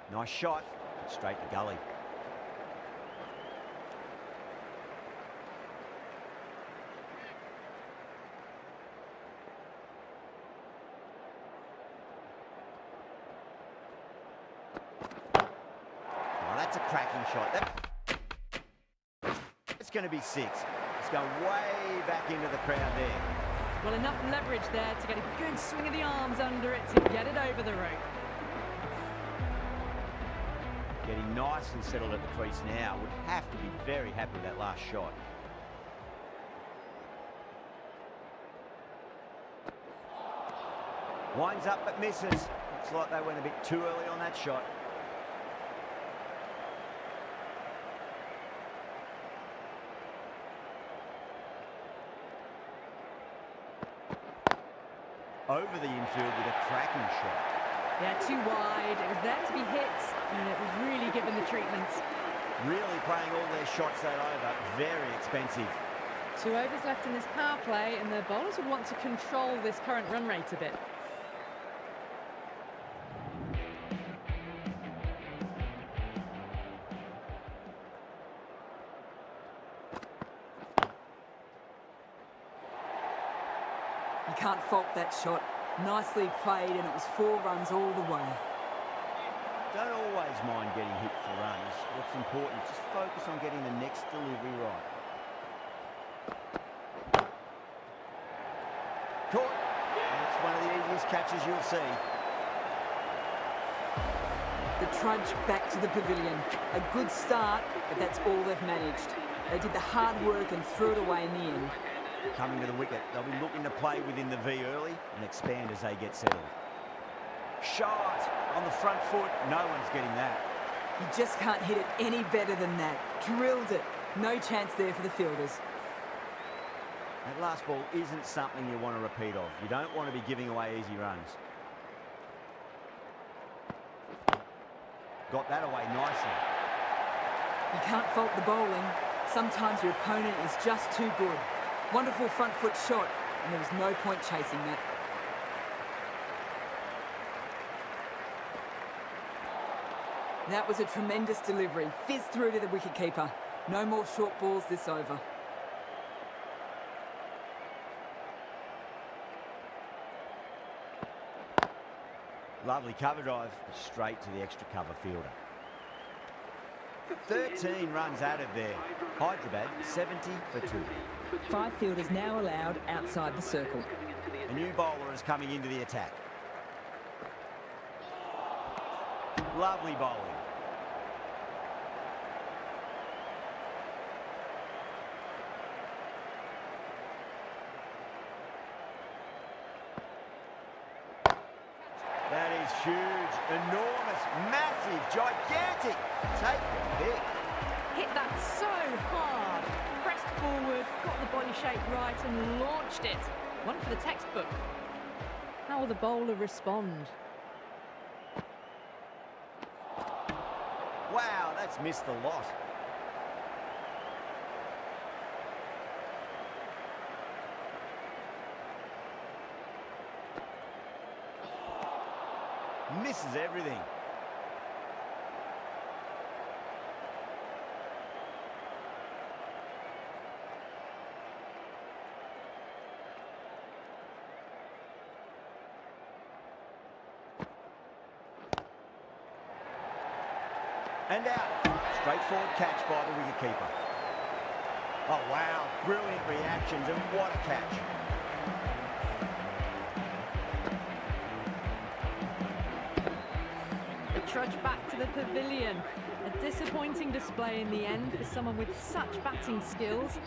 Nice shot, straight to gully. Oh, that's a cracking shot. It's going to be 6. It's going way back into the crowd there. Well, enough leverage there to get a good swing of the arms under it to get it over the rope. Getting nice and settled at the crease now. Would have to be very happy with that last shot. Winds up but misses. Looks like they went a bit too early on that shot. Over the infield with a cracking shot. Yeah, too wide. It was there to be hit, and it was really given the treatment. Really playing all their shots that over. Very expensive. 2 overs left in this power play, and the bowlers would want to control this current run rate a bit. You can't fault that shot. Nicely played, and it was 4 runs all the way. Don't always mind getting hit for runs. What's important, just focus on getting the next delivery right. Caught. It's one of the easiest catches you'll see. The trudge back to the pavilion. A good start, but that's all they've managed. They did the hard work and threw it away in the end. Coming to the wicket, they'll be looking to play within the V early and expand as they get settled. Shot on the front foot. No one's getting that. You just can't hit it any better than that. Drilled it. No chance there for the fielders. That last ball isn't something you want to repeat of. You don't want to be giving away easy runs. Got that away nicely. You can't fault the bowling. Sometimes your opponent is just too good. Wonderful front foot shot, and there was no point chasing that. That was a tremendous delivery. Fizzed through to the wicketkeeper. No more short balls this over. Lovely cover drive, straight to the extra cover fielder. 13 runs added there. Hydrobat 70 for 2. 5 fielders now allowed outside the circle. A new bowler is coming into the attack. Lovely bowling. That is huge, enormous, massive, gigantic. Take the hit. Hit that so hard. Pressed forward, got the body shape right and launched it. One for the textbook. How will the bowler respond? Wow, that's missed a lot. Misses everything. And out. Straightforward catch by the wicketkeeper. Oh, wow. Brilliant reactions, and what a catch. The trudge back to the pavilion. A disappointing display in the end for someone with such batting skills.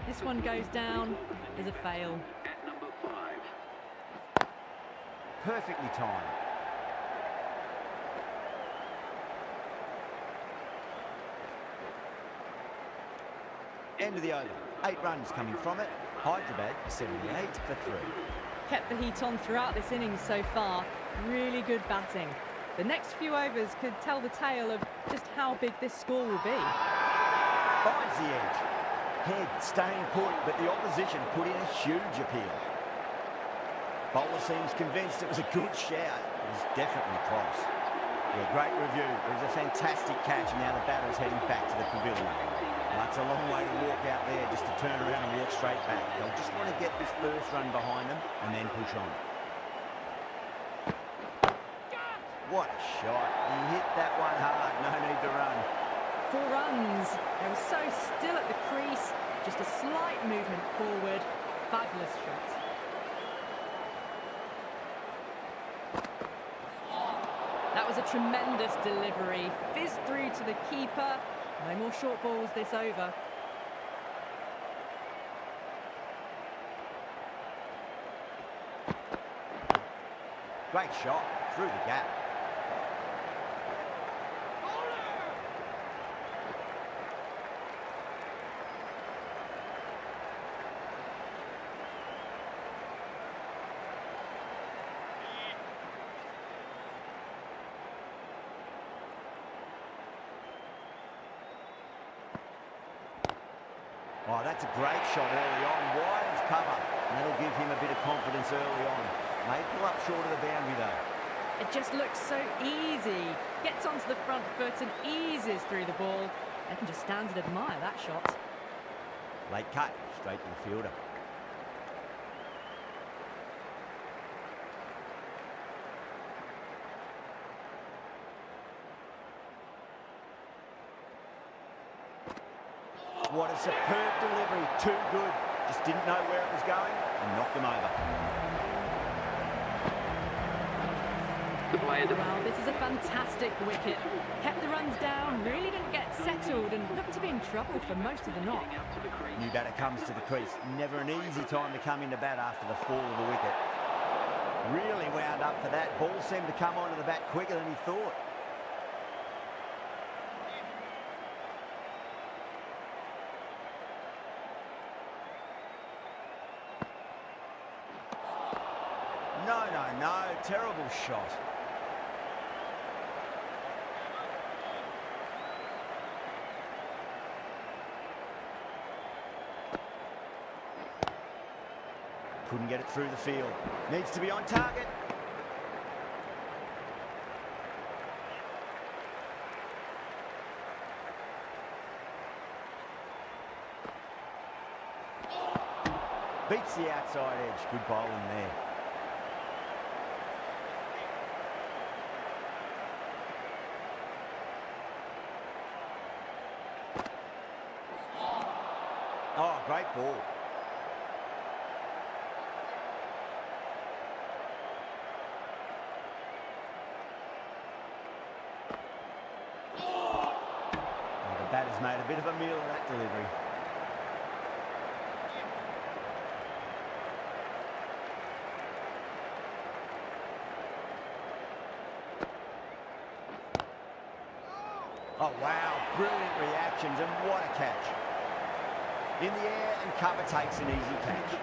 This one goes down as a fail. At number 5. Perfectly timed. End of the over. 8 runs coming from it. Hydrobat 78 for 3. Kept the heat on throughout this innings so far. Really good batting. The next few overs could tell the tale of just how big this score will be. Finds the edge. Head staying put, but the opposition put in a huge appeal. Bowler seems convinced it was a good shout. It was definitely close. Yeah, great review. It was a fantastic catch, and now the batter's heading back to the pavilion. That's a long way to walk out there just to turn around and walk straight back. They'll just want to get this first run behind them and then push on. What a shot. He hit that one hard. No need to run. 4 runs. They were so still at the crease. Just a slight movement forward. Fabulous shot. That was a tremendous delivery. Fizzed through to the keeper. No more short balls this over. Great shot through the gap. Oh, that's a great shot early on, wide of cover. And that'll give him a bit of confidence early on. May pull up short of the boundary though. It just looks so easy. Gets onto the front foot and eases through the ball. They can just stand and admire that shot. Late cut, straight to the fielder. What a superb delivery, too good. Just didn't know where it was going and knocked him over. Well, this is a fantastic wicket. Kept the runs down, really didn't get settled and looked to be in trouble for most of the knock. New batter comes to the crease. Never an easy time to come into bat after the fall of the wicket. Really wound up for that. Ball seemed to come onto the bat quicker than he thought. No, terrible shot. Couldn't get it through the field. Needs to be on target. Beats the outside edge. Good bowling there. Oh, great ball. Oh, the batter's made a bit of a meal of that delivery. Oh, wow. Brilliant reactions and what a catch. In the air and cover takes an easy catch.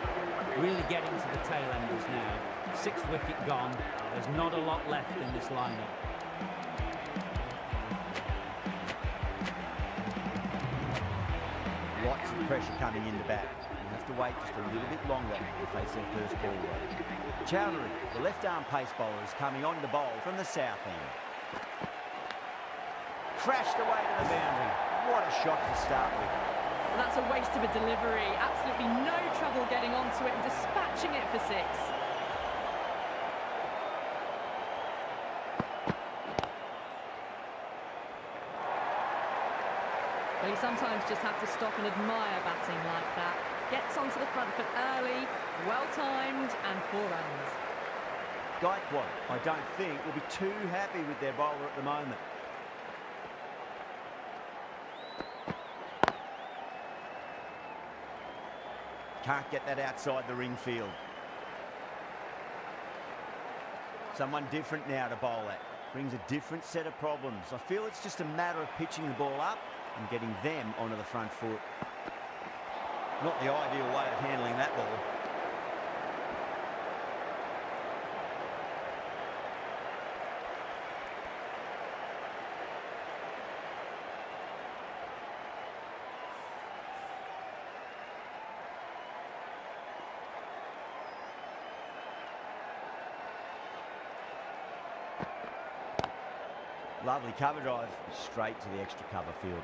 Really getting to the tail enders now. 6th wicket gone. There's not a lot left in this lineup. Lots of pressure coming into bat. You have to wait just a little bit longer to face their first ball. Chowdhury, the left-arm pace bowler, is coming on to bowl from the south end. Crashed away to the boundary. What a shot to start with. And that's a waste of a delivery. Absolutely no trouble getting onto it and dispatching it for 6. Well, you sometimes just have to stop and admire batting like that. Gets onto the front foot early, well-timed, and 4 runs. Gaikwad, I don't think, will be too happy with their bowler at the moment. Can't get that outside the ring field. Someone different now to bowl at. Brings a different set of problems. I feel it's just a matter of pitching the ball up and getting them onto the front foot. Not the ideal way of handling that ball. Lovely cover drive, straight to the extra cover fielder.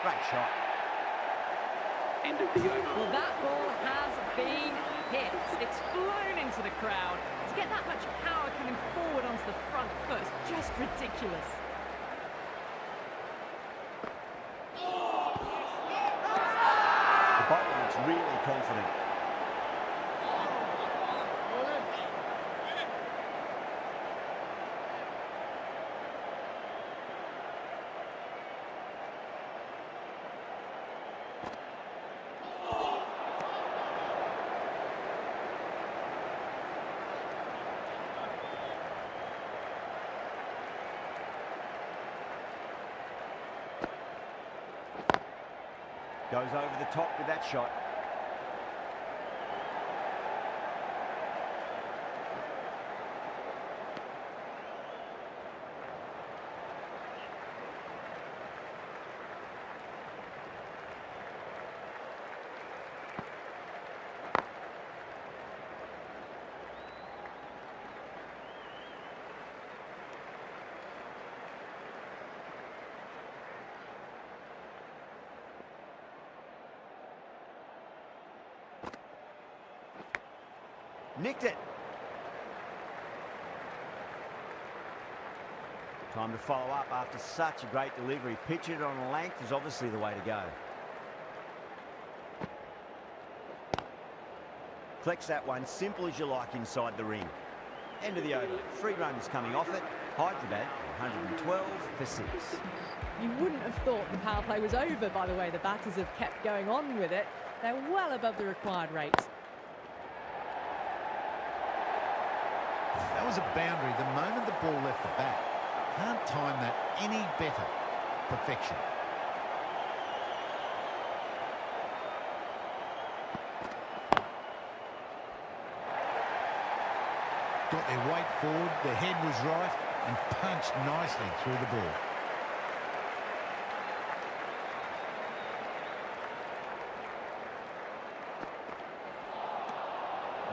Great shot. End of the over. Well, that ball has been hit. It's flown into the crowd. To get that much power coming forward onto the front foot is just ridiculous. The bowler looks really confident. Goes over the top with that shot. Nicked it. Time to follow up after such a great delivery. Pitch it on length is obviously the way to go. Collects that one, simple as you like, inside the ring. End of the over. 3 runs coming off it. Hydrobat, 112 for 6. You wouldn't have thought the power play was over by the way the batters have kept going on with it. They're well above the required rate. That was a boundary the moment the ball left the bat. Can't time that any better. Perfection. Got their weight forward, their head was right, and punched nicely through the ball.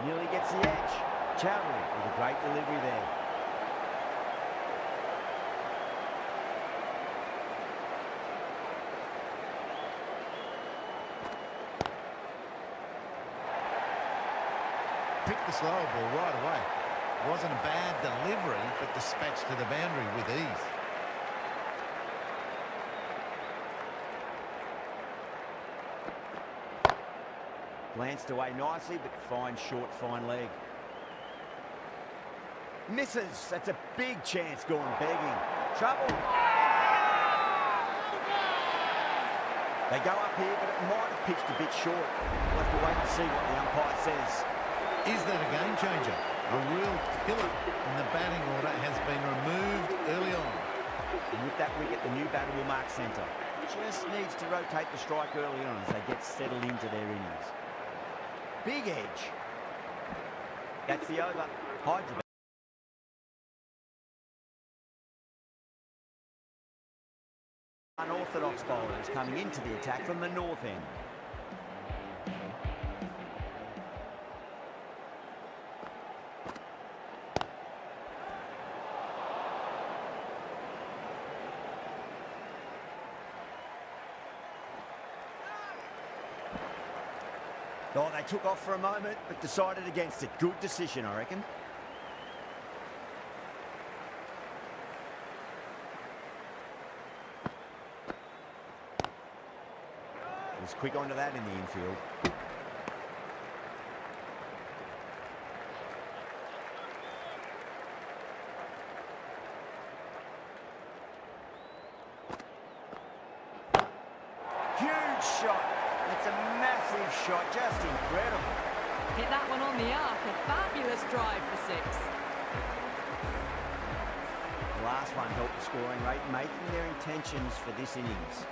Nearly gets the edge. Chowdhury with a great delivery there. Picked the slower ball right away. Wasn't a bad delivery, but dispatched to the boundary with ease. Glanced away nicely, but fine short, fine leg. Misses. That's a big chance going begging. Trouble. They go up here, but it might have pitched a bit short. We'll have to wait and see what the umpire says. Is that a game changer? A real pillar in the batting order has been removed early on. And with that wicket, the new batter will mark centre. Just needs to rotate the strike early on as they get settled into their innings. Big edge. That's the over. Hydrobat. Unorthodox bowlers coming into the attack from the north end. Oh, they took off for a moment, but decided against it. Good decision, I reckon. Was quick onto that in the infield. Huge shot. It's a massive shot, just incredible. Hit that one on the arc, a fabulous drive for 6. The last one helped the scoring rate, making their intentions for this innings.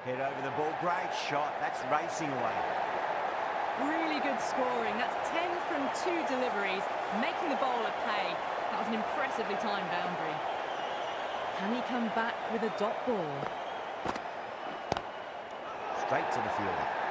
Head over the ball, great shot, that's racing away. Really good scoring. That's 10 from 2 deliveries, making the bowler pay. That was an impressively timed boundary. Can he come back with a dot ball? Straight to the fielder.